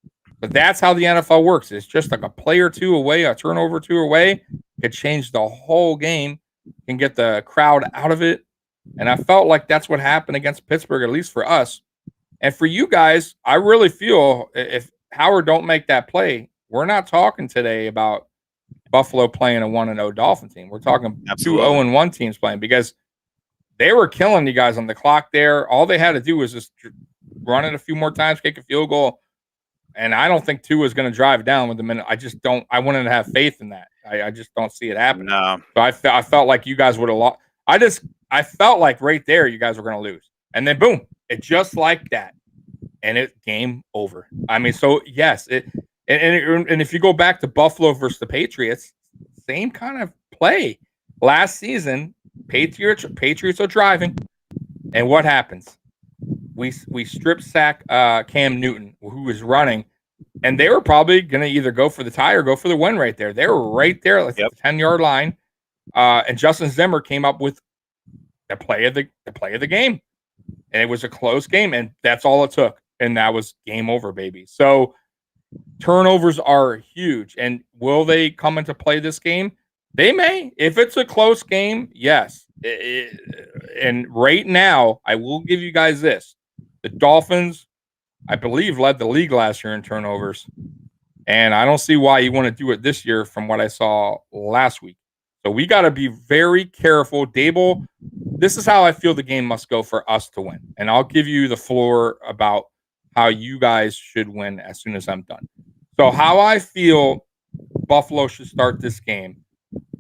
But that's how the NFL works. It's just like a play or two away, a turnover or two away, could change the whole game, can get the crowd out of it. And I felt like that's what happened against Pittsburgh, at least for us. And for you guys, I really feel if Howard don't make that play, we're not talking today about Buffalo playing a 1-0 Dolphin team. We're talking Absolutely. 2-0-1 teams playing because they were killing you guys on the clock there. All they had to do was just run it a few more times, kick a field goal. And I don't think Tua is going to drive down with the minute. I wouldn't have faith in that. I just don't see it happening. No. So I felt like you guys would have lost. I felt like right there you guys were going to lose. And then boom, it just like that. And it game over. I mean, so yes, and if you go back to Buffalo versus the Patriots, same kind of play. Last season, Patriots are driving, and what happens? We strip sack Cam Newton, who was running, and they were probably going to either go for the tie or go for the win right there. They were right there, like the 10-yard line, and Justin Zimmer came up with the play of the game, and it was a close game, and that's all it took, and that was game over, baby. So turnovers are huge, and will they come into play this game? They may. If it's a close game, yes. And right now, I will give you guys this. The Dolphins, I believe, led the league last year in turnovers. And I don't see why you want to do it this year from what I saw last week. So we got to be very careful. Dable, this is how I feel the game must go for us to win. And I'll give you the floor about how you guys should win as soon as I'm done. So how I feel Buffalo should start this game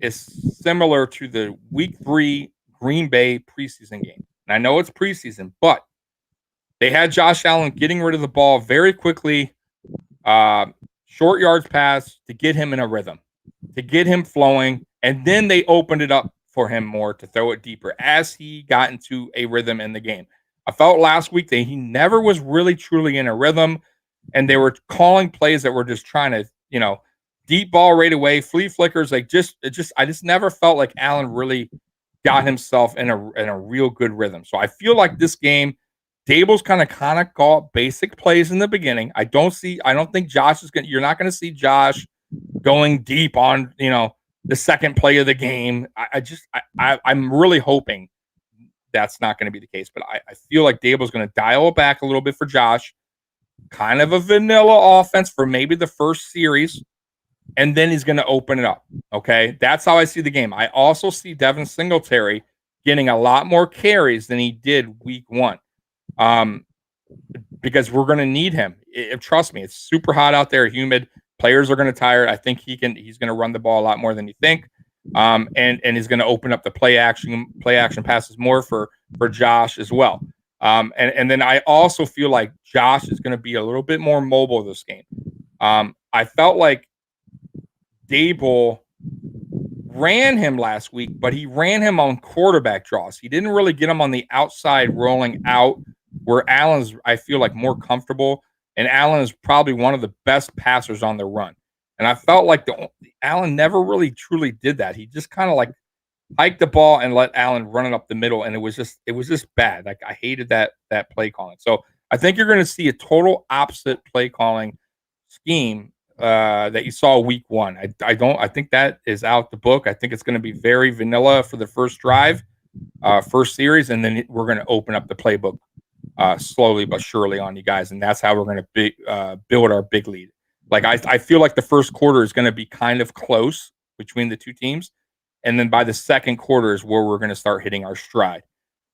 is similar to the Week 3 Green Bay preseason game. And I know it's preseason, but they had Josh Allen getting rid of the ball very quickly, short yards pass to get him in a rhythm, to get him flowing, and then they opened it up for him more to throw it deeper as he got into a rhythm in the game. I felt last week that he never was really truly in a rhythm, and they were calling plays that were just trying to, deep ball right away, flea flickers. I just never felt like Allen really got himself in a real good rhythm. So I feel like this game, Dable's kind of call basic plays in the beginning. I don't think Josh is you're not going to see Josh going deep on, the second play of the game. I'm really hoping that's not going to be the case, but I feel like Dable's going to dial it back a little bit for Josh, kind of a vanilla offense for maybe the first series. And then he's going to open it up. Okay. That's how I see the game. I also see Devin Singletary getting a lot more carries than he did week 1. Because we're going to need him. Trust me, it's super hot out there, humid. Players are going to tire. I think he's going to run the ball a lot more than you think. And he's going to open up the play action passes more for Josh as well. And then I also feel like Josh is going to be a little bit more mobile this game. I felt like Dable ran him last week, but he ran him on quarterback draws. He didn't really get him on the outside rolling out where Allen's, I feel like, more comfortable. And Allen is probably one of the best passers on the run. And I felt like Allen never really truly did that. He just kind of like hiked the ball and let Allen run it up the middle. And it was just bad. Like I hated that play calling. So I think you're going to see a total opposite play calling scheme that you saw week one. I think that is out the book. I think it's going to be very vanilla for the first drive, first series, and then we're going to open up the playbook slowly but surely on you guys, and that's how we're going to build our big lead. Like I feel like the first quarter is going to be kind of close between the two teams, and then by the second quarter is where we're going to start hitting our stride.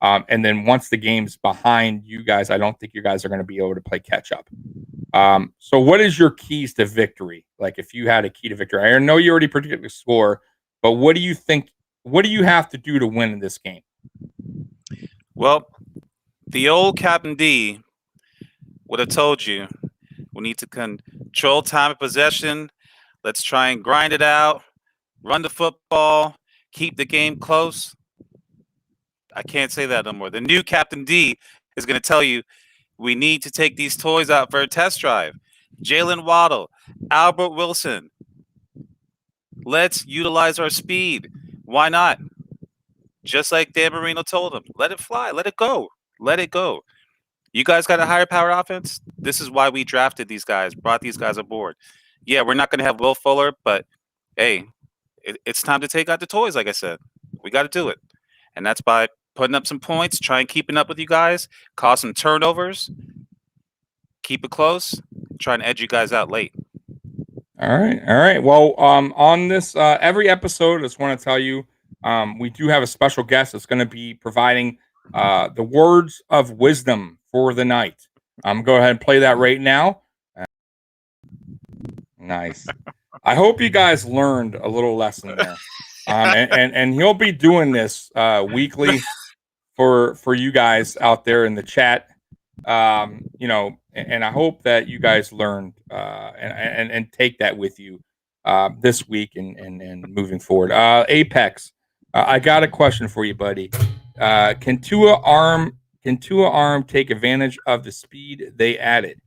And then once the game's behind you guys, I don't think you guys are going to be able to play catch up. So what is your keys to victory? Like if you had a key to victory, I know you already predicted the score, but what do you think? What do you have to do to win in this game? Well, the old Captain D would have told you we need to control time of possession. Let's try and grind it out, run the football, keep the game close. I can't say that no more. The new Captain D is going to tell you we need to take these toys out for a test drive. Jalen Waddle, Albert Wilson. Let's utilize our speed. Why not? Just like Dan Marino told him, let it fly, let it go. Let it go. You guys got a higher power offense? This is why we drafted these guys, brought these guys aboard. Yeah, we're not going to have Will Fuller, but hey, it's time to take out the toys, like I said. We got to do it. And that's by putting up some points, trying keeping up with you guys, cause some turnovers, keep it close, try and edge you guys out late. All right. Well, on this every episode, I just want to tell you we do have a special guest that's going to be providing the words of wisdom for the night. Go ahead and play that right now. Nice. I hope you guys learned a little lesson there. And he'll be doing this weekly for you guys out there in the chat. And I hope that you guys learned and take that with you this week and moving forward. Apex, I got a question for you, buddy. Can Tua Arm take advantage of the speed they added?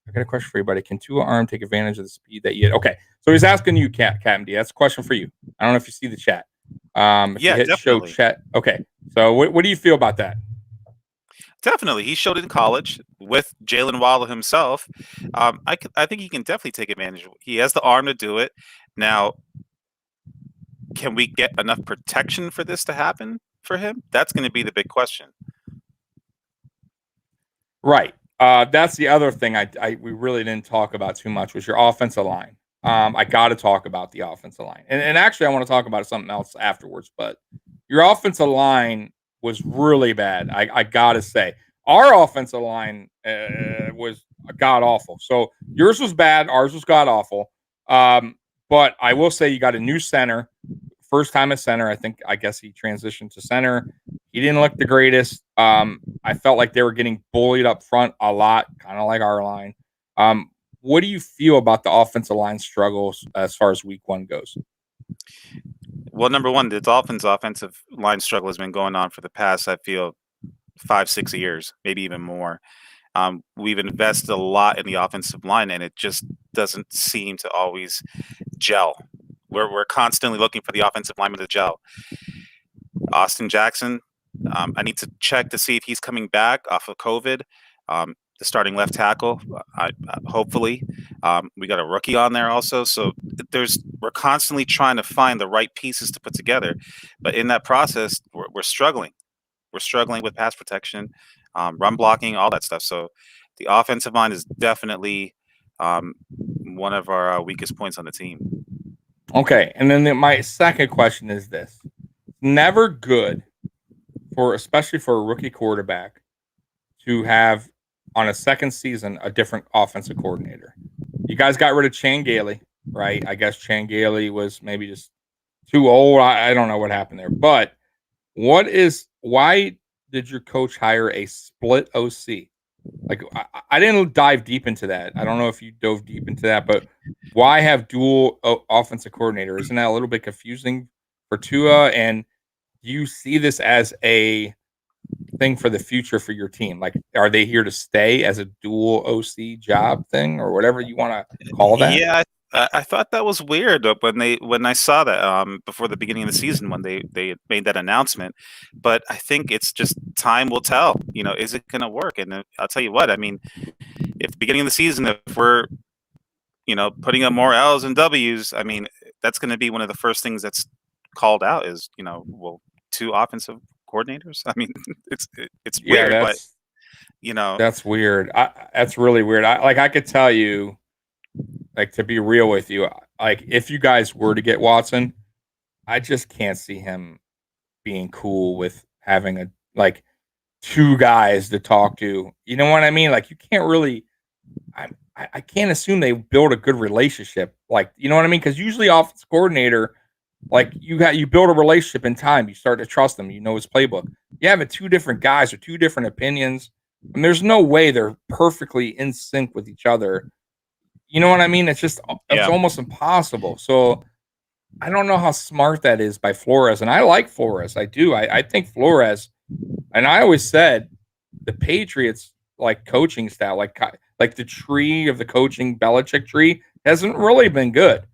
I got a question for you, buddy. Can Tua Arm take advantage of the speed that you had? Okay, so he's asking you, Captain D. That's a question for you. I don't know if you see the chat. If you hit definitely. Show chat. Okay, so what do you feel about that? Definitely. He showed it in college with Jalen Waddle himself. I think he can definitely take advantage. He has the arm to do it. Now, can we get enough protection for this to happen for him? That's going to be the big question. Right. That's the other thing we really didn't talk about too much was your offensive line. I got to talk about the offensive line. And actually, I want to talk about something else afterwards. But your offensive line was really bad. I got to say. Our offensive line was god-awful. So yours was bad. Ours was god-awful. But I will say you got a new center. First time at center. I guess he transitioned to center. He didn't look the greatest. I felt like they were getting bullied up front a lot, kind of like our line. What do you feel about the offensive line struggles as far as week one goes? Well, number one, the Dolphins' offensive line struggle has been going on for the past, I feel, 5-6 years, maybe even more. We've invested a lot in the offensive line, and it just doesn't seem to always gel. We're constantly looking for the offensive lineman to gel. Austin Jackson, I need to check to see if he's coming back off of COVID. The starting left tackle, hopefully. We got a rookie on there also. So we're constantly trying to find the right pieces to put together. But in that process, we're struggling. We're struggling with pass protection, run blocking, all that stuff. So the offensive line is definitely one of our weakest points on the team. Okay, and then my second question is this. Never good especially for a rookie quarterback to have on a second season a different offensive coordinator. You guys got rid of Chan Gailey, right? I guess Chan Gailey was maybe just too old. I don't know what happened there. But why did your coach hire a split OC? Like, I didn't dive deep into that. I don't know if you dove deep into that, but why have dual offensive coordinator? Isn't that a little bit confusing for Tua? And do you see this as a thing for the future for your team? Like, are they here to stay as a dual OC job thing or whatever you want to call that? Yeah, I thought that was weird when I saw that before the beginning of the season when they made that announcement. But I think it's just time will tell. Is it going to work? And I'll tell you what. I mean, if the beginning of the season, if we're putting up more L's and W's, I mean, that's going to be one of the first things that's called out is well, 2 offensive coordinators. I mean, it's Yeah, weird, but that's weird. That's really weird. I could tell you, like, to be real with you, like, if you guys were to get Watson, I just can't see him being cool with having like 2 guys to talk to. You know what I mean? Like, you can't really. I can't assume they build a good relationship. Like, you know what I mean? Because usually, offensive coordinator, like, you build a relationship in time. You start to trust him. You know his playbook. You have 2 different guys or 2 different opinions, and there's no way they're perfectly in sync with each other. You know what I mean? It's almost impossible. So I don't know how smart that is by Flores. And I like Flores. I do. I think Flores, and I always said the Patriots, like, coaching style, like the tree of the coaching Belichick tree hasn't really been good.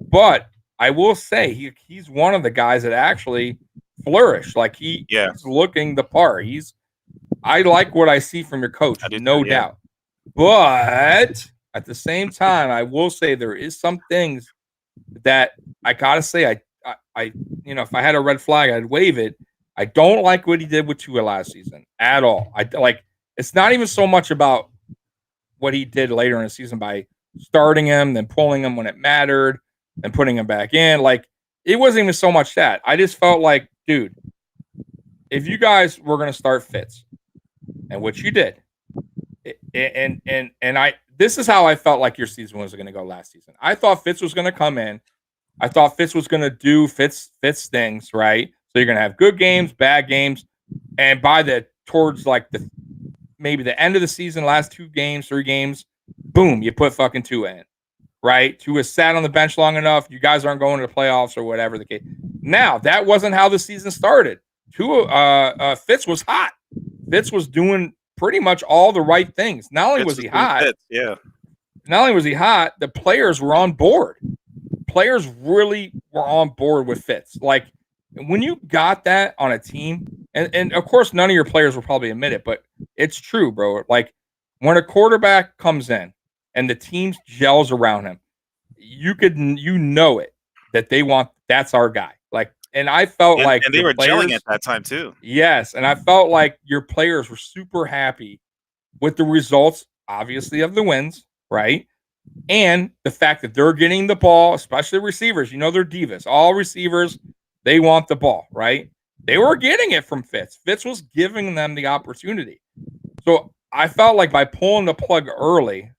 But I will say he's one of the guys that actually flourished. Like, he's looking the part. I like what I see from your coach, no doubt. But at the same time, I will say there is some things that I gotta say, I if I had a red flag, I'd wave it. I don't like what he did with Tua last season at all. It's not even so much about what he did later in the season by starting him, then pulling him when it mattered, and putting him back in. Like, it wasn't even so much that. I just felt like, dude, if you guys were gonna start Fitz, and what you did, this is how I felt like your season was going to go last season. I thought Fitz was going to come in. I thought Fitz was going to do Fitz things, right? So you're going to have good games, bad games, and towards like maybe the end of the season, last 2 games, 3 games, boom, you put fucking Tua in, right? Tua sat on the bench long enough. You guys aren't going to the playoffs or whatever the case. Now, that wasn't how the season started. Fitz was hot. Fitz was doing pretty much all the right things. Not only was he hot, not only was he hot, the players were on board. Players really were on board with Fitz. Like, when you got that on a team, and of course none of your players will probably admit it, but it's true, bro. Like, when a quarterback comes in and the team gels around him, you know it that that's our guy. Like, and I felt like they were gelling at that time too. Yes, and I felt like your players were super happy with the results, obviously, of the wins, right? And the fact that they're getting the ball, especially receivers. You know, they're divas. All receivers, they want the ball, right? They were getting it from Fitz. Fitz was giving them the opportunity. So I felt like by pulling the plug early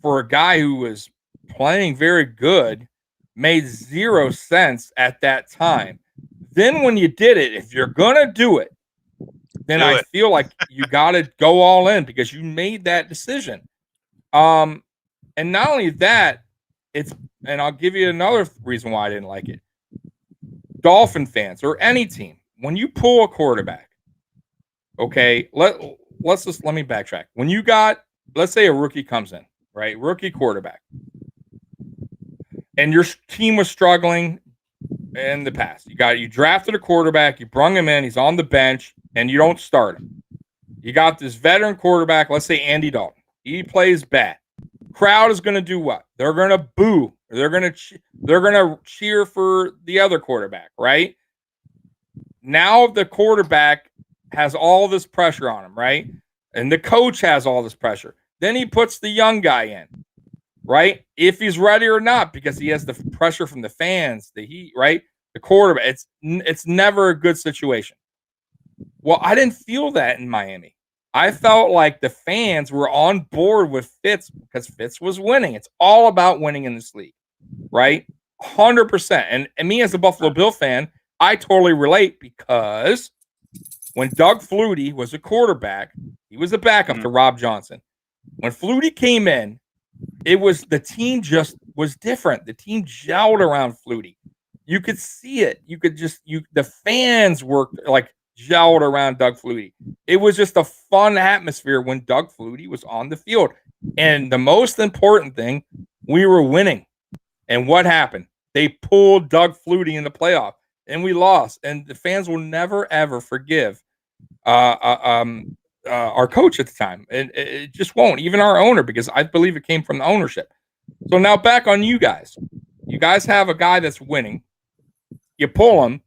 for a guy who was playing very good made 0 sense at that time. Then when you did it, if you're going to do it, then I feel like you got to go all in because you made that decision. And not only that, and I'll give you another reason why I didn't like it. Dolphin fans or any team, when you pull a quarterback, okay, let me backtrack. When you got, let's say a rookie comes in, right? Rookie quarterback. And your team was struggling in the past. You drafted a quarterback, you brung him in, he's on the bench, and you don't start him. You got this veteran quarterback, let's say Andy Dalton. He plays bad. Crowd is going to do what? They're going to boo. They're going to cheer for the other quarterback, right? Now the quarterback has all this pressure on him, right? And the coach has all this pressure. Then he puts the young guy in, right? If he's ready or not, because he has the pressure from the fans, the heat, right? The quarterback. It's never a good situation. Well, I didn't feel that in Miami. I felt like the fans were on board with Fitz because Fitz was winning. It's all about winning in this league, right? 100%. And me as a Buffalo Bill fan, I totally relate because when Doug Flutie was a quarterback, He was the backup to Rob Johnson. When Flutie came in, the team just was different. The team gelled around Flutie. You could see it. The fans worked like gelled around Doug Flutie. It was just a fun atmosphere when Doug Flutie was on the field. And the most important thing, we were winning. And what happened? They pulled Doug Flutie in the playoff, and we lost. And the fans will never, ever forgive our coach at the time. And it just won't. Even our owner, because I believe it came from the ownership. So now back on you guys. You guys have a guy that's winning. You pull him.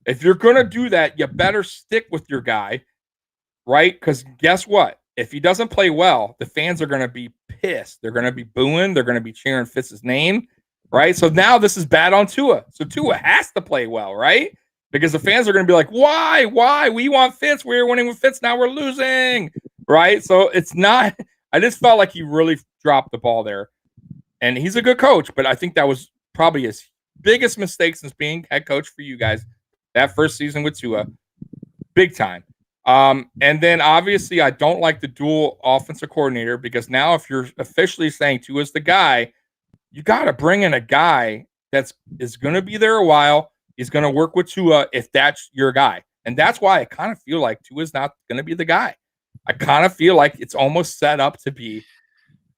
If you're going to do that, you better stick with your guy, right? Because guess what? If he doesn't play well, the fans are going to be pissed. They're going to be booing. They're going to be cheering Fitz's name, right? So now this is bad on Tua. So Tua has to play well, right? Because the fans are going to be like, why? Why? We want Fitz. We're winning with Fitz. Now we're losing, right? So it's not – I just felt like he really dropped the ball there. And he's a good coach, but I think that was probably his biggest mistake since being head coach for you guys that first season with Tua. Big time. And then obviously I don't like the dual offensive coordinator, because now if you're officially saying Tua's the guy, you got to bring in a guy is going to be there a while. He's going to work with Tua if that's your guy. And that's why I kind of feel like Tua's not going to be the guy. I kind of feel like it's almost set up to be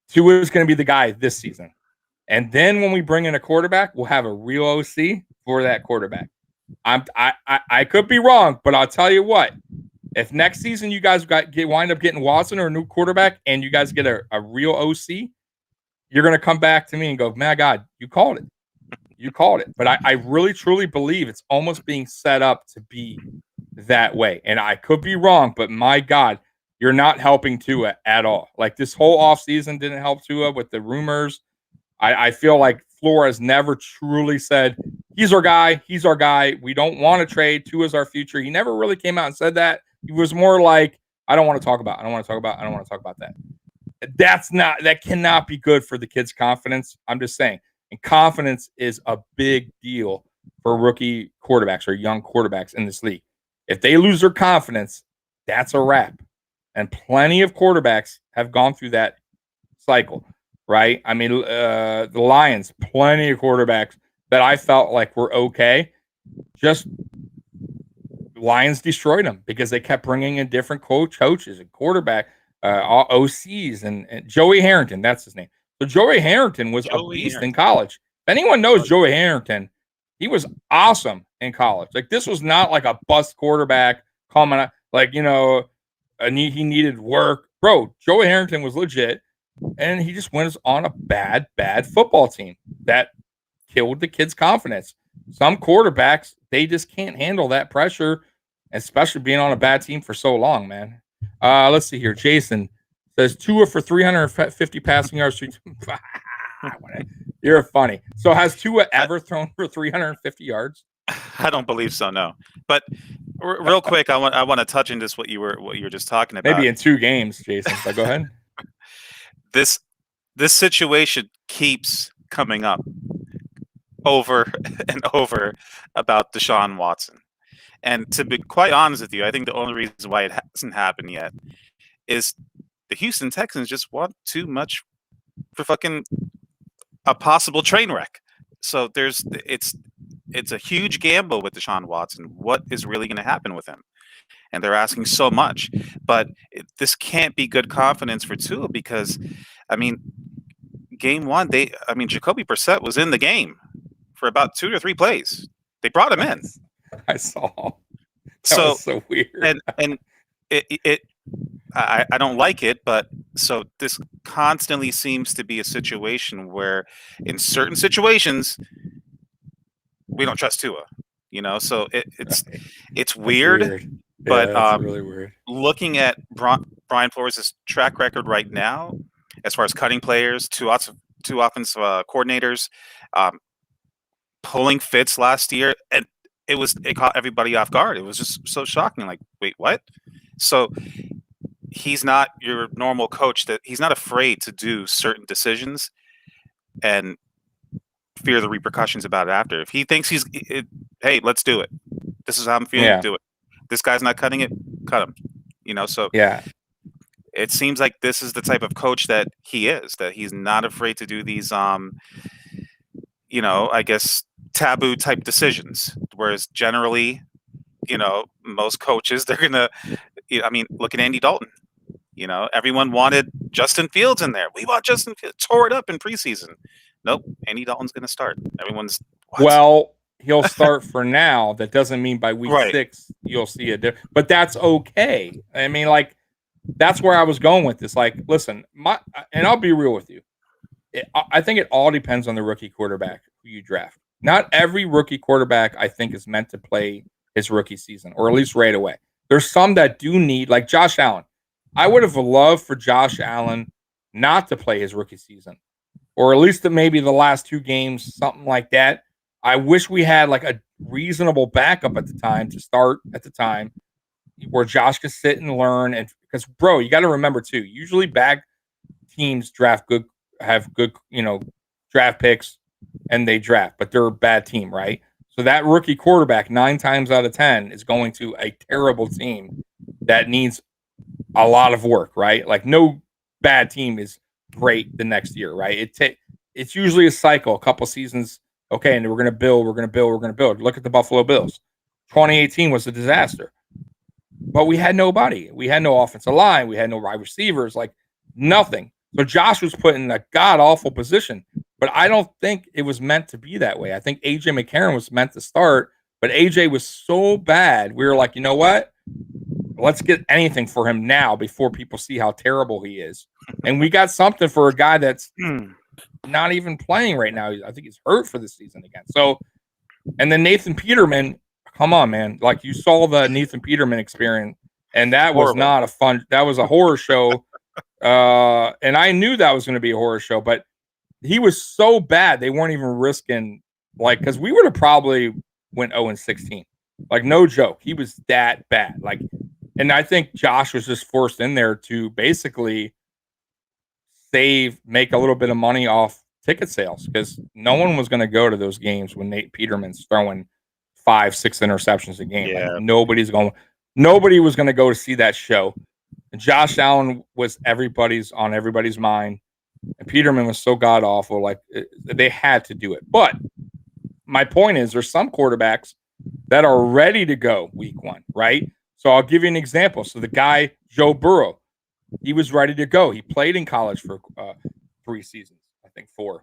Tua's going to be the guy this season. And then when we bring in a quarterback, we'll have a real OC for that quarterback. I could be wrong, but I'll tell you what. If next season you guys wind up getting Watson or a new quarterback and you guys get a real OC, you're going to come back to me and go, my God, you called it. You called it. But I really, truly believe it's almost being set up to be that way. And I could be wrong, but my God, you're not helping Tua at all. Like this whole offseason didn't help Tua with the rumors. I feel like Flores never truly said, he's our guy. He's our guy. We don't want to trade. Tua's our future. He never really came out and said that. He was more like, I don't want to talk about that. That cannot be good for the kid's confidence. I'm just saying. And confidence is a big deal for rookie quarterbacks or young quarterbacks in this league. If they lose their confidence, that's a wrap. And plenty of quarterbacks have gone through that cycle, right? I mean, the Lions, plenty of quarterbacks that I felt like were okay. Just Lions destroyed them because they kept bringing in different coaches and quarterback, OCs, and Joey Harrington. That's his name. So Joey Harrington was a beast in college. If anyone knows Joey Harrington, he was awesome in college. Like this was not like a bust quarterback coming up, like, you know, he needed work. Bro, Joey Harrington was legit, and he just went on a bad football team that killed the kid's confidence. Some quarterbacks, they just can't handle that pressure, especially being on a bad team for so long, man. Let's see here. Jason says Tua for 350 passing yards. You're funny. So has Tua ever thrown for 350 yards? I don't believe so, no. But real quick, I want to touch into what you were just talking about. Maybe in 2 games, Jason. So go ahead. This situation keeps coming up over and over about Deshaun Watson. And to be quite honest with you, I think the only reason why it hasn't happened yet is the Houston Texans just want too much for fucking a possible train wreck. So it's a huge gamble with Deshaun Watson. What is really going to happen with him? And they're asking so much. But this can't be good confidence for Tua because, I mean, game 1, Jacoby Brissett was in the game for about 2 or 3 plays. They brought him in. I saw. That was so weird. And I don't like it, but so this constantly seems to be a situation where in certain situations we don't trust Tua, you know, so it's weird. But yeah, really weird. Looking at Brian Flores' track record right now, as far as cutting players, two offensive coordinators, pulling Fitz last year, and it caught everybody off guard. It was just so shocking. Like, wait, what? So he's not your normal coach. That he's not afraid to do certain decisions and fear the repercussions about it after. If he thinks hey, let's do it. This is how I'm feeling. Do it. This guy's not cutting it. Cut him. You know. So yeah. it seems like this is the type of coach that he is, that he's not afraid to do these, I guess, taboo type decisions. Whereas generally, most coaches, they're going to, look at Andy Dalton. Everyone wanted Justin Fields in there. We want Justin Fields. Tore it up in preseason. Nope. Andy Dalton's going to start. Everyone's, what? Well, he'll start for now. That doesn't mean by week Right. 6 you'll see a difference. But that's okay. I mean, like, that's where I was going with this. Like, listen, and I'll be real with you. I think it all depends on the rookie quarterback who you draft. Not every rookie quarterback, I think, is meant to play his rookie season, or at least right away. There's some that do need, like Josh Allen. I would have loved for Josh Allen not to play his rookie season, or at least maybe the last 2 games, something like that. I wish we had like a reasonable backup at the time to start at the time where Josh could sit and learn. And because, bro, you got to remember too, usually back teams have good, draft picks and they draft, but they're a bad team, right? So that rookie quarterback 9 times out of 10 is going to a terrible team that needs a lot of work, right? Like no bad team is great the next year, right? It's usually a cycle, a couple seasons. Okay, and we're going to build. Look at the Buffalo Bills. 2018 was a disaster, but we had nobody. We had no offensive line. We had no wide receivers, like nothing. So Josh was put in a god awful position, but I don't think it was meant to be that way. I think AJ McCarron was meant to start, but AJ was so bad. We were like, you know what? Let's get anything for him now before people see how terrible he is. And we got something for a guy that's not even playing right now. I think he's hurt for this season again. So, and then Nathan Peterman, come on, man. Like you saw the Nathan Peterman experience, and that was not a fun, that was a horror show. And I knew that was going to be a horror show, but he was so bad. They weren't even risking, like, because we would have probably went 0-16. Like, no joke. He was that bad. Like, and I think Josh was just forced in there to basically make a little bit of money off ticket sales because no one was going to go to those games when Nate Peterman's throwing 5-6 interceptions a game. Yeah. Like, nobody was going to go to see that show. And Josh Allen was on everybody's mind. And Peterman was so god awful. Like they had to do it. But my point is there's some quarterbacks that are ready to go week 1, right? So I'll give you an example. So the guy, Joe Burrow, he was ready to go. He played in college for 3 seasons, I think 4.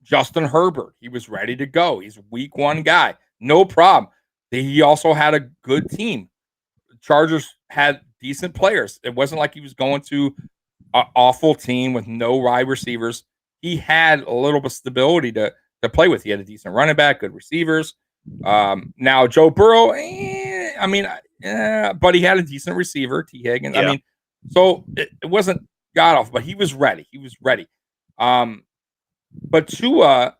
Justin Herbert, he was ready to go. He's a week 1 guy. No problem. He also had a good team. The Chargers had decent players. It wasn't like he was going to an awful team with no wide receivers. He had a little bit of stability to play with. He had a decent running back, good receivers. Now Joe Burrow, but he had a decent receiver, T. Higgins. Yeah. I mean, so it wasn't god awful, but he was ready. But Tua,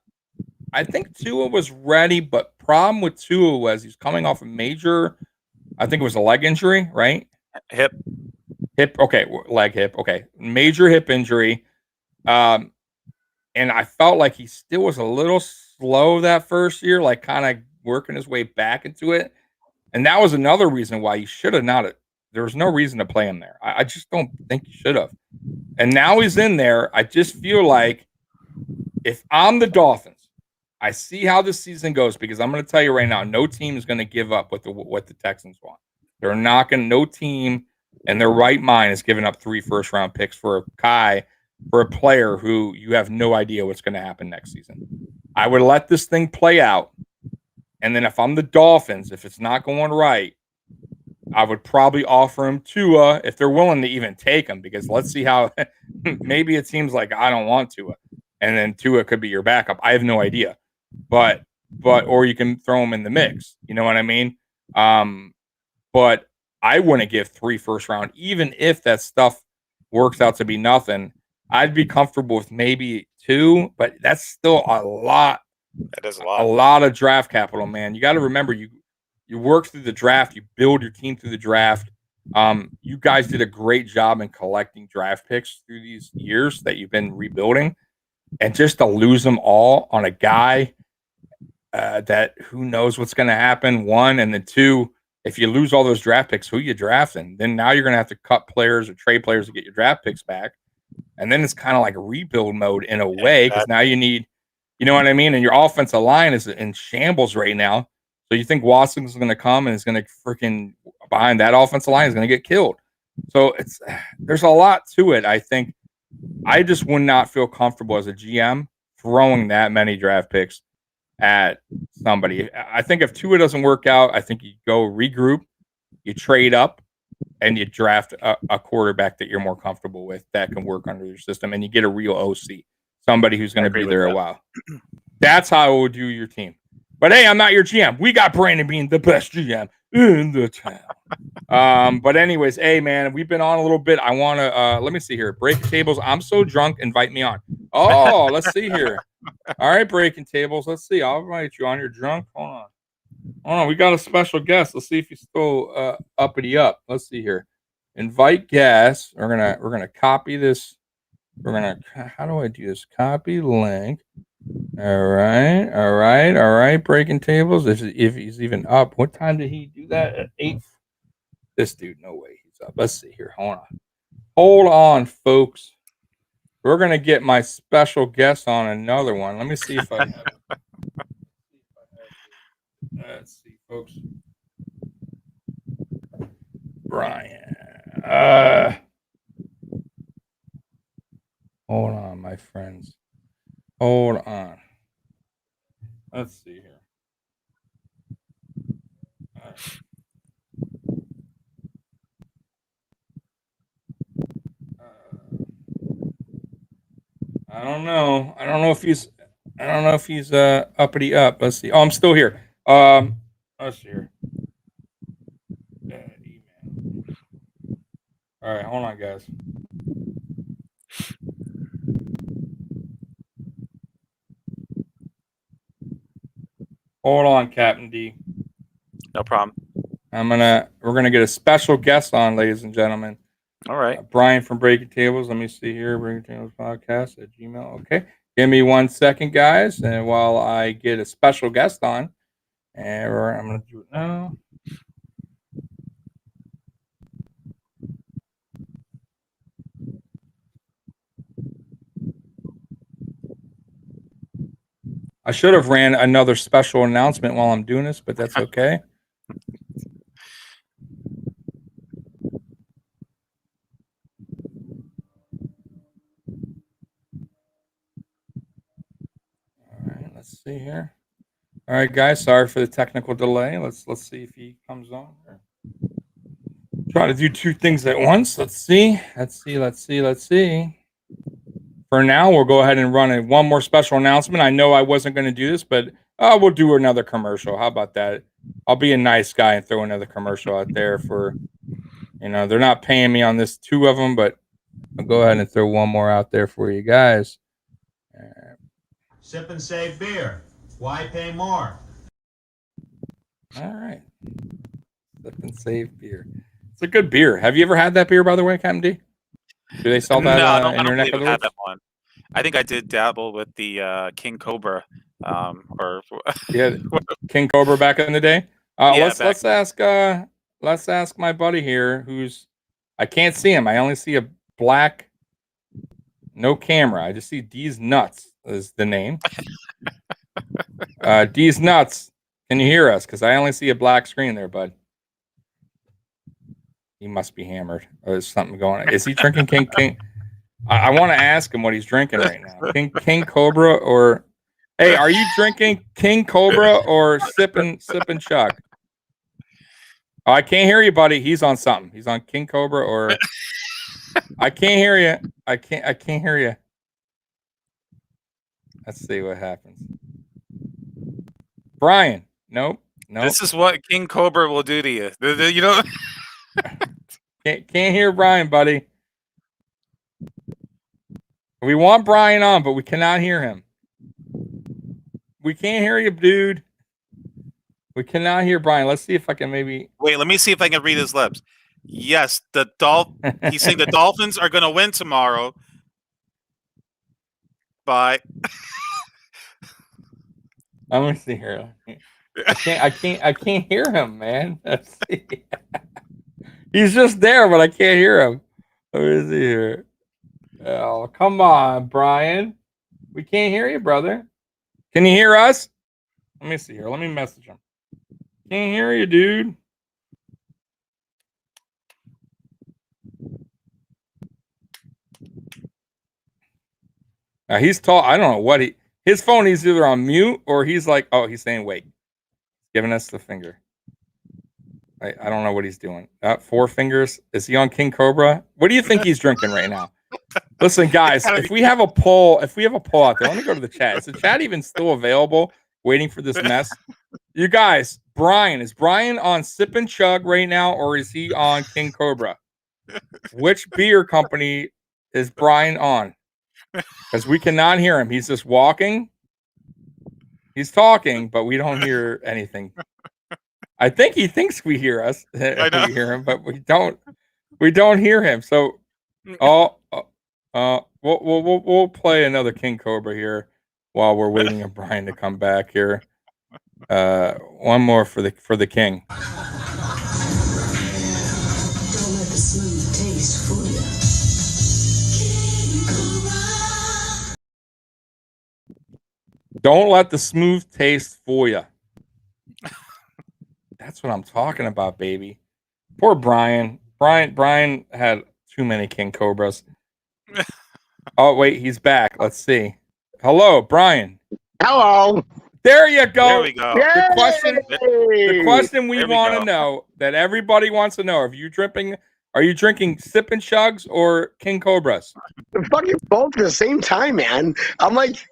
I think Tua was ready, but problem with Tua was he's coming off a major, I think it was a leg injury, right? Hip, okay, leg hip, okay. Major hip injury. And I felt like he still was a little slow that first year, like kind of working his way back into it. And that was another reason why you should have not. There was no reason to play him there. I just don't think you should have. And now he's in there. I just feel like if I'm the Dolphins, I see how this season goes because I'm going to tell you right now, no team is going to give up what the Texans want. They're not going to. No team in their right mind is giving up 3 first-round picks for a player who you have no idea what's going to happen next season. I would let this thing play out. And then if I'm the Dolphins, if it's not going right, I would probably offer him Tua if they're willing to even take him because let's see how maybe it seems like I don't want Tua. And then Tua could be your backup. I have no idea. But or you can throw him in the mix. You know what I mean? But I wouldn't give 3 first round, even if that stuff works out to be nothing. I'd be comfortable with maybe 2, but that's still a lot. That is a lot. A lot of draft capital, man. You got to remember, you work through the draft, you build your team through the draft. You guys did a great job in collecting draft picks through these years that you've been rebuilding, and just to lose them all on a guy that who knows what's going to happen. 1, and then 2, if you lose all those draft picks, who you drafting? Then now you're going to have to cut players or trade players to get your draft picks back. And then it's kind of like a rebuild mode in a way, because now you need, you know what I mean? And your offensive line is in shambles right now. So you think Watson's going to come and is going to freaking behind that offensive line is going to get killed. So there's a lot to it. I think I just would not feel comfortable as a GM throwing that many draft picks at somebody. I think if Tua doesn't work out, I think you go regroup, you trade up, and you draft a quarterback that you're more comfortable with that can work under your system, and you get a real OC, somebody who's going to be there a while. That's how I would do your team. But hey, I'm not your GM. We got Brandon being the best GM in the town. But anyways, hey man, we've been on a little bit. I want to let me see here. Break tables. I'm so drunk. Invite me on. Oh, let's see here. All right, breaking tables. Let's see. I'll invite you on. You're drunk. Hold on. We got a special guest. Let's see if he's still uppity up. Let's see here. Invite guests. We're gonna copy this. How do I do this? Copy link. All right. Breaking tables. If he's even up. What time did he do that? At 8. This dude, no way he's up. Let's see here. Hold on, folks. We're gonna get my special guest on another one. Let me see if I have it. Let's see, folks. Brian. Hold on, my friends. Hold on. Let's see here. I don't know. I don't know if he's uppity up. Let's see. Oh, I'm still here. Let's see here. Email. All right, hold on, guys. Hold on, Captain D. No problem. We're gonna get a special guest on, ladies and gentlemen. All right. Brian from Breaking Tables. Let me see here. Breaking Tables Podcast at Gmail. Okay. Give me 1 second, guys. And while I get a special guest on, and I'm going to do it now. I should have ran another special announcement while I'm doing this, but that's okay. Let's see here. All right, guys. Sorry for the technical delay. Let's see if he comes on. Try to do 2 things at once. Let's see. For now, we'll go ahead and run one more special announcement. I know I wasn't going to do this, but we'll do another commercial. How about that? I'll be a nice guy and throw another commercial out there for, they're not paying me on this 2 of them, but I'll go ahead and throw one more out there for you guys. Sip and save beer. Why pay more? All right. Sip and save beer. It's a good beer. Have you ever had that beer, by the way, Captain D? Do they sell that in your neck of the woods? That one. I think I did dabble with the King Cobra. Yeah, King Cobra back in the day. Let's ask my buddy here, I can't see him. I only see a black, no camera. I just see D's Nuts is the name. D's Nuts. Can you hear us? Because I only see a black screen there, bud. He must be hammered. Or there's something going on. Is he drinking King? I want to ask him what he's drinking right now. King Cobra or... Hey, are you drinking King Cobra or sipping Chuck? Oh, I can't hear you, buddy. He's on something. He's on King Cobra or... I can't hear you. I can't hear you. Let's see what happens. Brian. Nope. This is what King Cobra will do to you. Can't hear Brian, buddy. We want Brian on, but we cannot hear him. We can't hear you, dude. We cannot hear Brian. Let's see if I can maybe... Wait, let me see if I can read his lips. Yes, he's saying the Dolphins are going to win tomorrow. Bye. Let me see here. I can't hear him, man. Let's see. He's just there, but I can't hear him. Where is he here? Oh, come on, Brian. We can't hear you, brother. Can you hear us? Let me see here. Let me message him. Can't hear you, dude. He's tall. I don't know what his phone is either on mute or he's like, oh, he's saying wait. Giving us the finger. I don't know what he's doing. 4 fingers. Is he on King Cobra? What do you think he's drinking right now? Listen, guys, if we have a poll out there, let me go to the chat. Is the chat even still available? Waiting for this mess. You guys, is Brian on Sip and Chug right now, or is he on King Cobra? Which beer company is Brian on? Because we cannot hear him. He's just walking. He's talking, but we don't hear anything. I think he thinks we hear us. We hear him, but we don't. We don't hear him. So, we'll play another King Cobra here while we're waiting on Brian to come back here. One more for the king. Don't let the smooth taste fool you. Don't let the smooth taste fool you. That's what I'm talking about, baby. Poor Brian. Brian had too many King Cobras. Oh, wait, he's back. Let's see. Hello, Brian. Hello. There you go. There we go. The question we want to know, that everybody wants to know, are you drinking Sip and Chugs or King Cobras? Fucking both at the same time, man. I'm like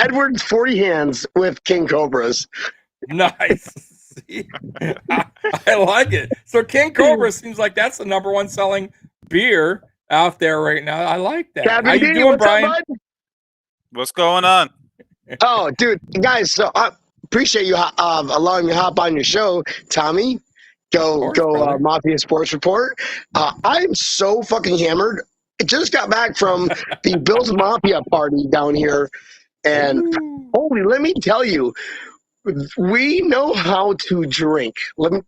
Edward's 40 hands with King Cobras. Nice. I like it. So King Cobra seems like that's the number one selling beer out there right now. I like that. Captain How you doing, Brian? Up, bud? What's going on? Oh, dude, guys. So I appreciate you allowing me to hop on your show, Tommy. Go, Mafia Sports Report. I'm so fucking hammered. I just got back from the Bills Mafia party down here, and holy, let me tell you, we know how to drink. And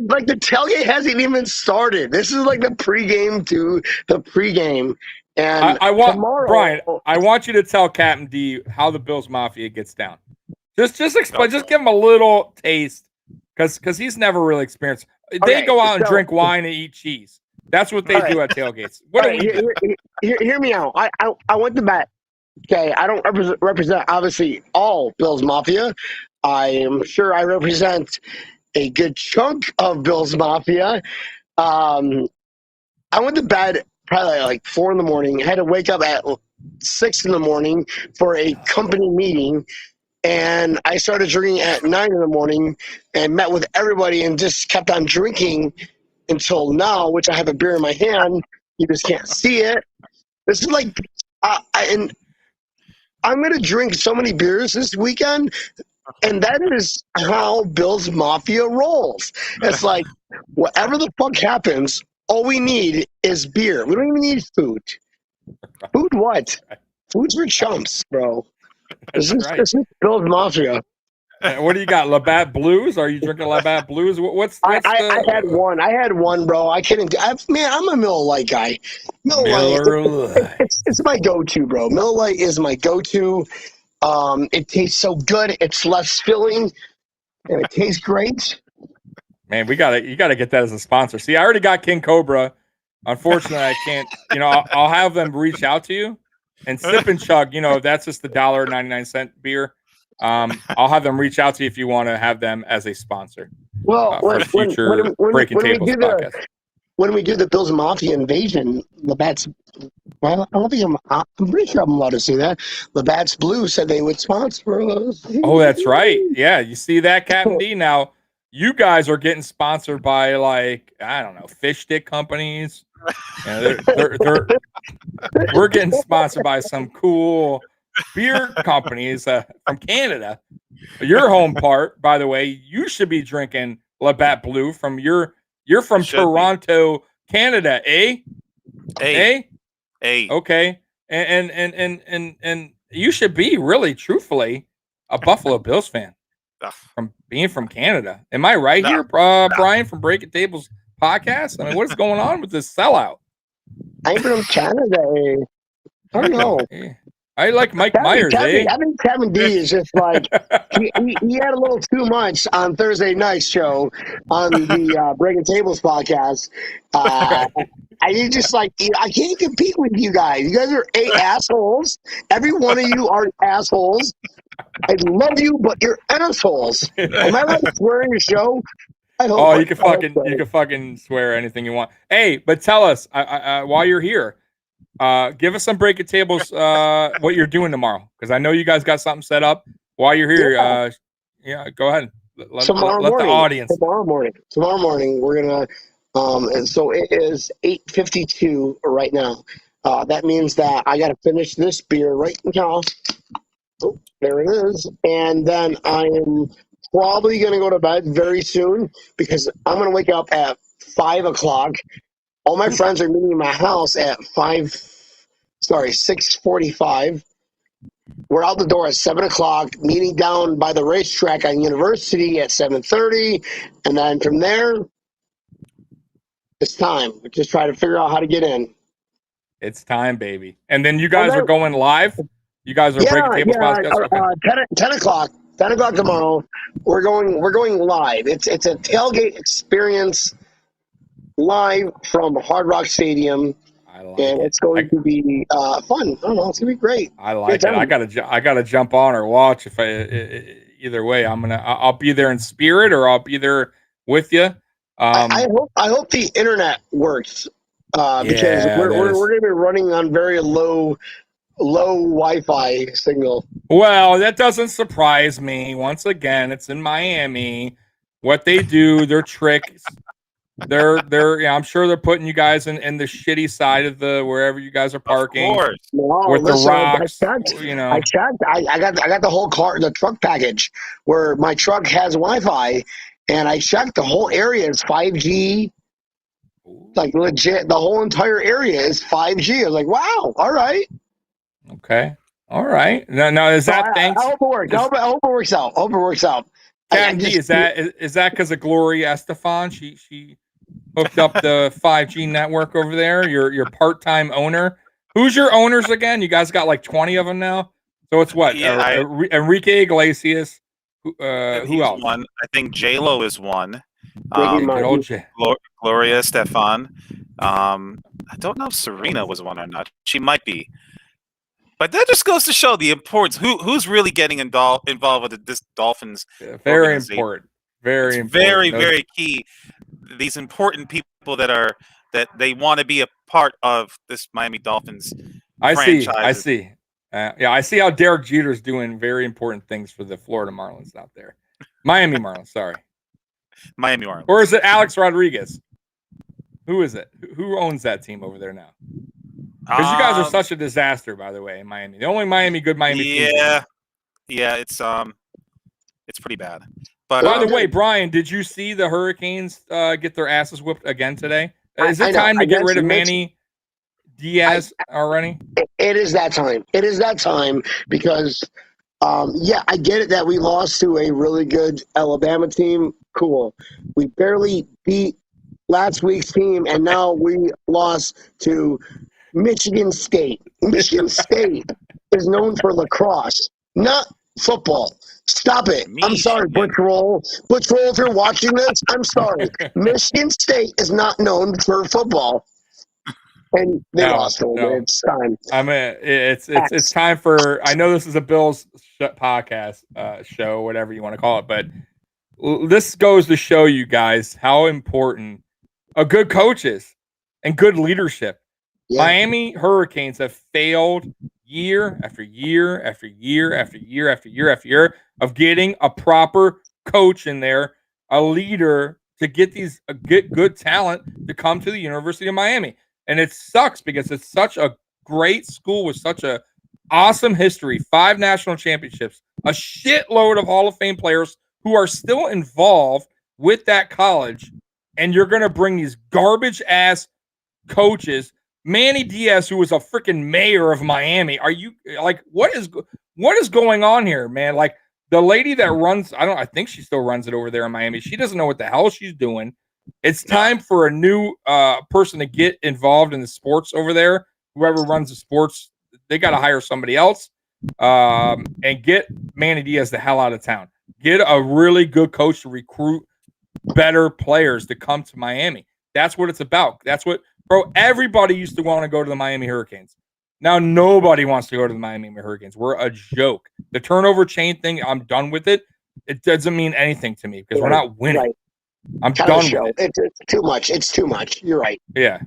like the tailgate hasn't even started. This is like the pregame to the pregame. And I want tomorrow, Brian. I want you to tell Captain D how the Bills Mafia gets down. Just explain. Just give him a little taste, because he's never really experienced. They go out and drink wine and eat cheese. That's what they do at tailgates. What do we do? Hear me out. I went to bet. Okay, I don't represent obviously all Bills Mafia. I am sure I represent a good chunk of Bills Mafia. I went to bed probably like 4 a.m. I had to wake up at 6 a.m. for a company meeting, and I started drinking at 9 a.m. and met with everybody and just kept on drinking until now, which I have a beer in my hand. You just can't see it. This is like, and I'm going to drink so many beers this weekend, and that is how Bills Mafia rolls. It's like, whatever the fuck happens, all we need is beer. We don't even need food. Food what? Food's for chumps, bro. This is Bills Mafia. What do you got? Labatt Blues? Are you drinking Labatt Blues? I had one. I had one, bro. I couldn't. I'm a Miller Lite guy. Miller Lite. It's my go-to, bro. Miller Lite is my go-to. It tastes so good. It's less filling, and it tastes great. Man, you gotta get that as a sponsor. See, I already got King Cobra. Unfortunately, I can't. I'll have them reach out to you and Sip and Chug. That's just the $1.99 beer. I'll have them reach out to you if you want to have them as a sponsor. Well, for future Breaking Tables podcast. When we do the Bills Mafia invasion, Labatt's. Well, I don't think I'm pretty sure I'm allowed to say that. Labatt's Blue said they would sponsor us. Oh, that's right. Yeah, you see that, Captain D. Now you guys are getting sponsored by I don't know, fish stick companies. We're getting sponsored by some cool beer companies from Canada. Your home part, by the way, you should be drinking Labatt Blue from you're from Toronto, Canada, eh? Hey. Okay. And you should be really, truthfully, a Buffalo Bills fan Ugh. from being from Canada. Am I right No. here, Brian from Breaking Tables podcast? I mean, what is going on with this sellout? I'm from Canada. I don't know. I like Mike Myers, eh? I think Kevin D is just like he had a little too much on Thursday night's show on the Breaking Tables podcast. I just like I can't compete with you guys. You guys are assholes. Every one of you are assholes. I love you, but you're assholes. Am I allowed to swear in your show? I hope. Oh, you can fucking swear anything you want. Hey, but tell us while you're here. Give us some Breaking Tables. What you're doing tomorrow? Because I know you guys got something set up while you're here. Yeah, go ahead. Let the audience. Tomorrow morning, we're gonna. And so it is 8:52 right now. That means that I got to finish this beer right now. Oh, there it is. And then I am probably going to go to bed very soon because I'm going to wake up at 5 o'clock. All my friends are meeting in my house at 6:45. We're out the door at 7 o'clock, meeting down by the racetrack on University at 7:30. And then from there, it's time. We just try to figure out how to get in. It's time, baby. And then you guys are going live? You guys are Breaking Tables podcast? Okay. 10 o'clock. 10 o'clock tomorrow. We're going live. It's a tailgate experience live from Hard Rock Stadium. It's going to be fun. I don't know. It's gonna be great. I like it. I gotta jump on or watch. Either way, I'll be there in spirit or I'll be there with you. I hope the internet works because we're going to be running on very low Wi-Fi signal. Well, that doesn't surprise me. Once again, it's in Miami. What they do, their tricks. I'm sure they're putting you guys in the shitty side of the wherever you guys are parking with the rocks. I checked. I got the whole the truck package where my truck has Wi-Fi. And I checked, the whole area is 5G. Like legit, the whole entire area is 5G. I was like, wow, all right. Okay. All right. Now is that thanks? I hope it works. I hope it works out. Is that because of Gloria Estefan? She hooked up the 5G network over there. Your part-time owner. Who's your owners again? You guys got like 20 of them now. So it's what? Enrique Iglesias. Who else? One. I think J-Lo is one. Gloria Estefan. I don't know if Serena was one or not. She might be. But that just goes to show the importance. Who's really getting involved with this Dolphins? Very important. Very important. Very, very key. These important people that they want to be a part of this Miami Dolphins franchise. I see. I see how Derek Jeter's doing very important things for the Florida Marlins out there. Miami Marlins, sorry. Miami Marlins. Or is it Alex Rodriguez? Who is it? Who owns that team over there now? Because you guys are such a disaster, by the way, in Miami. The only good Miami team. Yeah, it's pretty bad. But by the way, Brian, did you see the Hurricanes get their asses whipped again again today? Is it time to get rid of Manny Diaz already? It is that time. It is that time because, I get it that we lost to a really good Alabama team. Cool. We barely beat last week's team, and now we lost to Michigan State. Michigan State is known for lacrosse, not football. Stop it. I'm sorry, Butch Roll. Butch Roll, if you're watching this, I'm sorry. Michigan State is not known for football. And they lost. It's time. It's time for. I know this is a Bills podcast show, whatever you want to call it, but this goes to show you guys how important a good coach is and good leadership. Yeah. Miami Hurricanes have failed year after year after year after year after year after year of getting a proper coach in there, a leader to get these good talent to come to the University of Miami. And it sucks because it's such a great school with such a awesome history, 5 national championships, a shitload of Hall of Fame players who are still involved with that college. And you're going to bring these garbage ass coaches Manny Diaz, who was a freaking mayor of Miami. Are you like what is going on here, man? Like the lady that runs, I think she still runs it over there in Miami. She doesn't know what the hell she's doing. It's time for a new person to get involved in the sports over there. Whoever runs the sports, they got to hire somebody else and get Manny Diaz the hell out of town. Get a really good coach to recruit better players to come to Miami. That's what it's about. That's what, bro, everybody used to want to go to the Miami Hurricanes. Now nobody wants to go to the Miami Hurricanes. We're a joke. The turnover chain thing, I'm done with it. It doesn't mean anything to me because we're not winning. Right. I'm done with it. It's too much. It's too much. You're right. Yeah.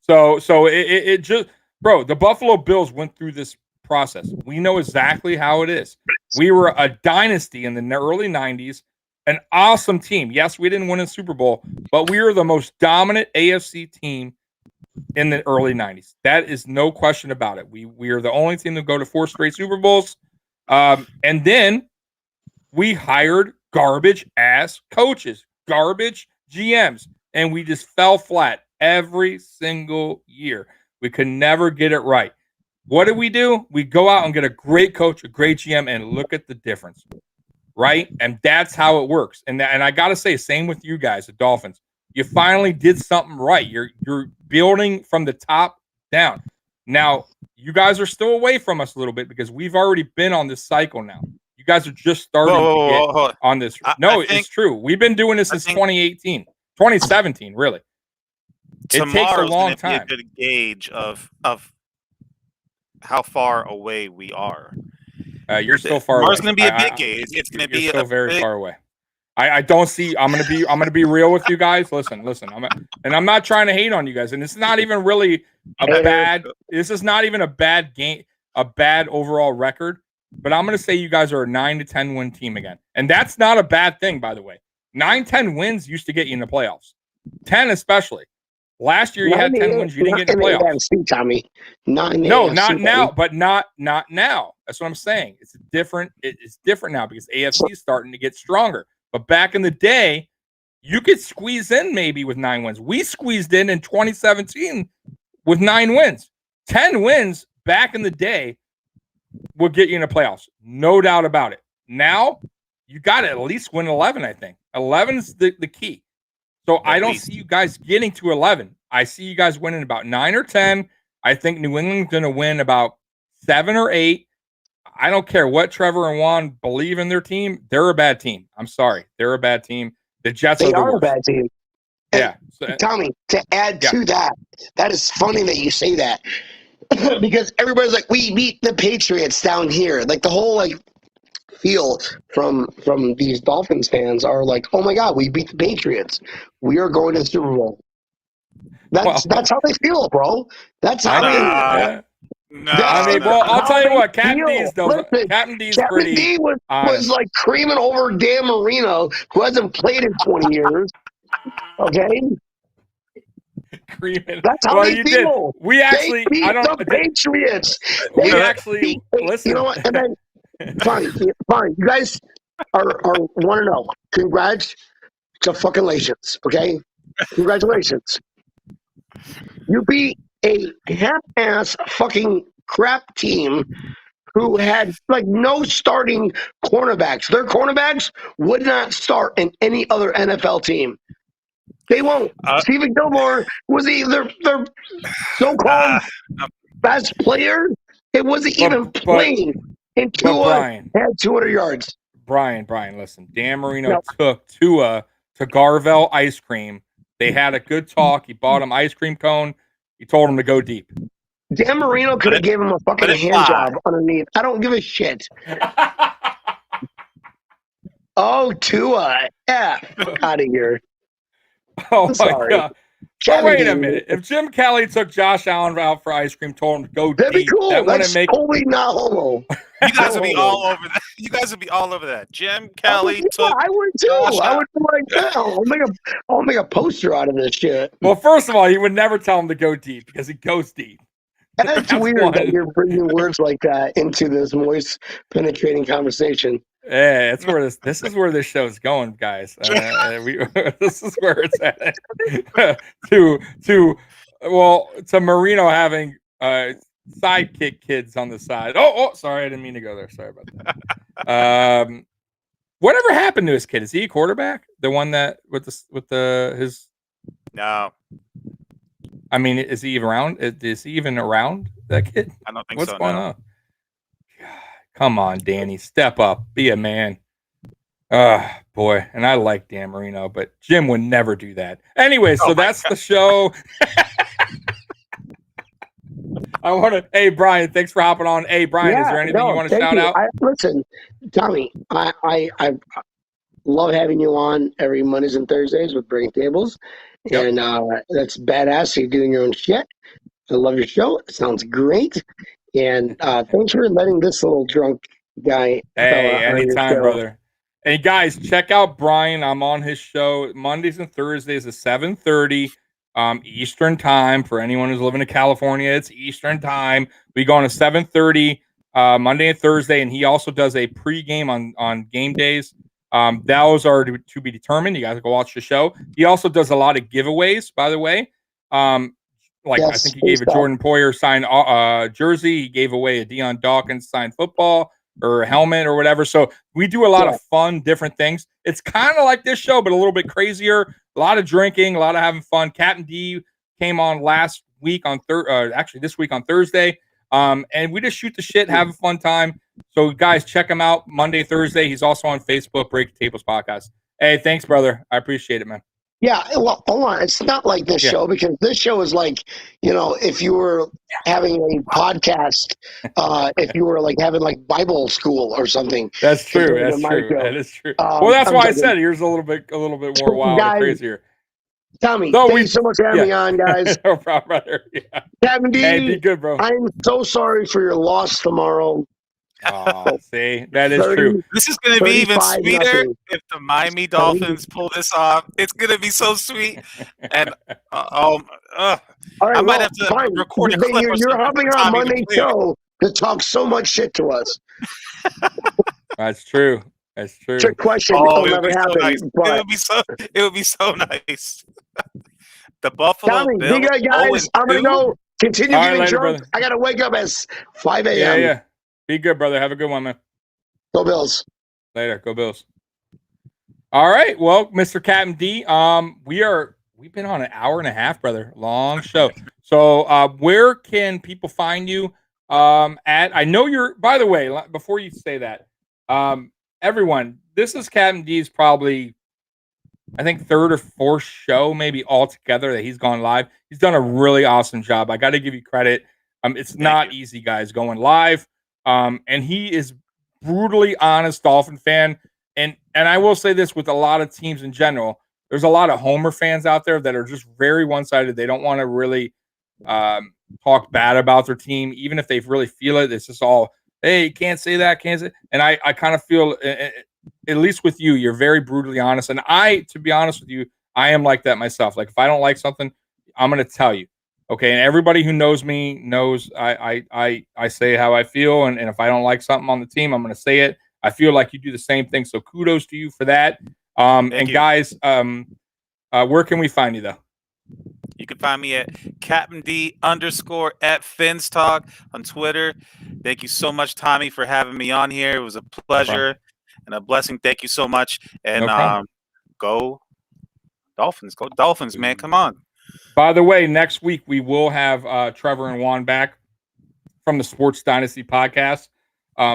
So it just, bro, the Buffalo Bills went through this process. We know exactly how it is. We were a dynasty in the early 90s, an awesome team. Yes, we didn't win a Super Bowl, but we were the most dominant AFC team in the early 90s. That is no question about it. We are the only team to go to 4 straight Super Bowls. And then we hired garbage ass coaches, garbage GMs, and we just fell flat every single year. We could never get it right. What do? We go out and get a great coach, a great GM, and look at the difference, right? And that's how it works. And I got to say, same with you guys, the Dolphins. You finally did something right. You're building from the top down. Now, you guys are still away from us a little bit because we've already been on this cycle now. You guys are just starting to get on this. It's true. We've been doing this since 2018, 2017, really. It takes a long time. Be a good gauge of how far away we are. You're still far away. Tomorrow's going to be a big gauge. It's going to be so very far away. I don't see. I'm gonna be real with you guys. Listen. I'm not trying to hate on you guys, and it's not even really a bad. This is not even a bad game, a bad overall record. But I'm gonna say you guys are a 9 to 10 win team again, and that's not a bad thing, by the way. 9-10 wins used to get you in the playoffs. 10 especially. Last year you had 10 wins, you didn't get in the playoffs. AFC, Tommy. Not now, but not now. That's what I'm saying. It's different. It's different now because AFC is starting to get stronger. But back in the day, you could squeeze in maybe with 9 wins. We squeezed in 2017 with 9 wins. 10 wins back in the day would get you in the playoffs. No doubt about it. Now, you got to at least win 11, I think. 11 is the key. So I don't see you guys getting to 11. I see you guys winning about 9 or 10. I think New England's going to win about 7 or 8. I don't care what Trevor and Juan believe in their team. They're a bad team. I'm sorry. They're a bad team. The Jets are a bad team. Yeah. Tommy, to add to that is funny that you say that because everybody's like, we beat the Patriots down here. Like the whole feel from these Dolphins fans are like, oh my God, we beat the Patriots. We are going to the Super Bowl. That's how they feel, bro. That's how they. No, I'll tell you what, Captain D's pretty. D was like creaming over Dan Marino, who hasn't played in 20 years. Okay, creaming. That's how they feel. We actually, they beat the Patriots. Listen. You know what? And then fine. You guys are 1-0. Congrats to fucking lations. Okay, congratulations. You beat a half-ass fucking crap team who had no starting cornerbacks. Their cornerbacks would not start in any other NFL team. They won't. Stephen Gilmore was their so-called best player. It wasn't even playing. And Tua had 200 yards. Brian, listen. Dan Marino took Tua to Garvelle Ice Cream. They had a good talk. He bought him ice cream cone. He told him to go deep. Dan Marino could have given him a fucking hand job underneath. I don't give a shit. Oh, Tua. Out of here. Oh, my God. But wait a minute. If Jim Kelly took Josh Allen out for ice cream, told him to go that'd deep, be cool. That's totally not homo. You guys would be all over that. You guys would be all over that. Jim Kelly took. I would too. I would be like, that. I'll make a poster out of this shit. Well, first of all, he would never tell him to go deep because he goes deep. That's weird that you're bringing words like that into this moist, penetrating conversation. Yeah, that's where this is where this show's going, guys. This is where it's at. to well, to Marino having sidekick kids on the side. Oh, sorry, I didn't mean to go there. Sorry about that. Whatever happened to his kid? Is he a quarterback? The one that with his? No, I mean, is he even around? Is he even around, that kid? I don't think What's so. going No. on? God, come on, Danny, step up, be a man. Boy, and I like Dan Marino, but Jim would never do that. Anyway, so that's the show. I want to. Hey, Brian, thanks for hopping on. Hey, Brian, is there anything you want to shout out? Listen, Tommy, I love having you on every Mondays and Thursdays with Breaking Tables, and that's badass. You're doing your own shit. I love your show. It sounds great, and thanks for letting this little drunk guy. Hey, anytime, brother. Hey, guys, check out Brian. I'm on his show Mondays and Thursdays at 7:30 Eastern time. For anyone who's living in California, it's Eastern time. We go on at 7:30 Monday and Thursday, and he also does a pregame on game days. Those are to be determined. You guys go watch the show. He also does a lot of giveaways, by the way. I think he gave a Jordan Poyer signed jersey. He gave away a Deion Dawkins signed football or a helmet or whatever. So we do a lot of fun, different things. It's kind of like this show, but a little bit crazier. A lot of drinking, a lot of having fun. Captain D came on last week on actually this week on Thursday. And we just shoot the shit, have a fun time. So guys, check him out Monday, Thursday. He's also on Facebook, Break Tables Podcast. Hey, thanks, brother. I appreciate it, man. Yeah, well, hold on. It's not like this show, because this show is like, if you were having a podcast, if you were like having like Bible school or something. That's true. That's true. That is true. Well, that's why I said yours a little bit more wild and crazier. Tommy, thank you so much for having me on, guys. No problem, brother. Yeah. Captain D, hey, be good, bro. I'm so sorry for your loss tomorrow. Oh, see, that is true. This is going to be even sweeter if the Miami Dolphins pull this off. It's going to be so sweet. And all right, I might have to record a clip. You're hopping on Monday show to talk so much shit to us. That's true. That's true. Trick question. Oh, It'll never happen. Nice. It would be so nice. The Buffalo Tommy, Bills. Big guys, I'm going to go continue getting later, drunk. brother. I got to wake up at 5 a.m. Yeah. Be good, brother. Have a good one, man. Go Bills. Later. Go Bills. All right. Well, Mr. Captain D, we've been on an hour and a half, brother. Long show. So where can people find you I know you're, by the way, before you say that, everyone, this is Captain D's probably, I think, third or fourth show maybe altogether that he's gone live. He's done a really awesome job. I got to give you credit. It's not easy, guys, going live. And he is brutally honest Dolphin fan. And I will say this with a lot of teams in general, there's a lot of Homer fans out there that are just very one-sided. They don't want to really talk bad about their team, even if they really feel it. It's just all, hey, can't say that, can't say. And I kind of feel, at least with you, you're very brutally honest. And to be honest with you, I am like that myself. Like if I don't like something, I'm going to tell you. Okay, and everybody who knows me knows I say how I feel, and if I don't like something on the team, I'm going to say it. I feel like you do the same thing, so kudos to you for that. And guys, where can we find you though? You can find me at Captain D _ at Fins Talk on Twitter. Thank you so much, Tommy, for having me on here. It was a pleasure and a blessing. Thank you so much. And go Dolphins, man! Come on. By the way, next week we will have Trevor and Juan back from the Sports Dynasty podcast.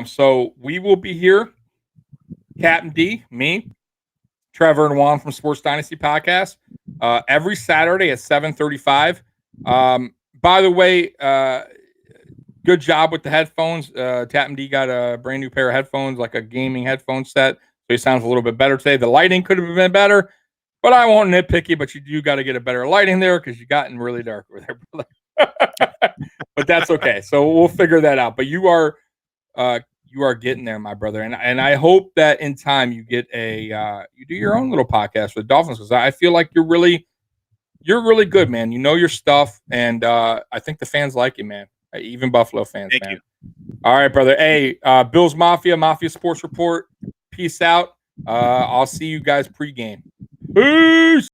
So we will be here, Captain D, me, Trevor and Juan from Sports Dynasty podcast, every Saturday at 7:35. By the way, good job with the headphones. Captain D got a brand new pair of headphones, like a gaming headphone set. So he sounds a little bit better today. The lighting could have been better. But I won't nitpick you, but you do got to get a better lighting there because you gotten really dark over there, brother. But that's okay. So we'll figure that out. But you are getting there, my brother. And I hope that in time you get you do your own little podcast with Dolphins, because I feel like you're really good, man. You know your stuff, and I think the fans like you, man. Even Buffalo fans, Thank man. you. All right, brother. Hey, Bills Mafia Sports Report. Peace out. I'll see you guys pregame. Peace.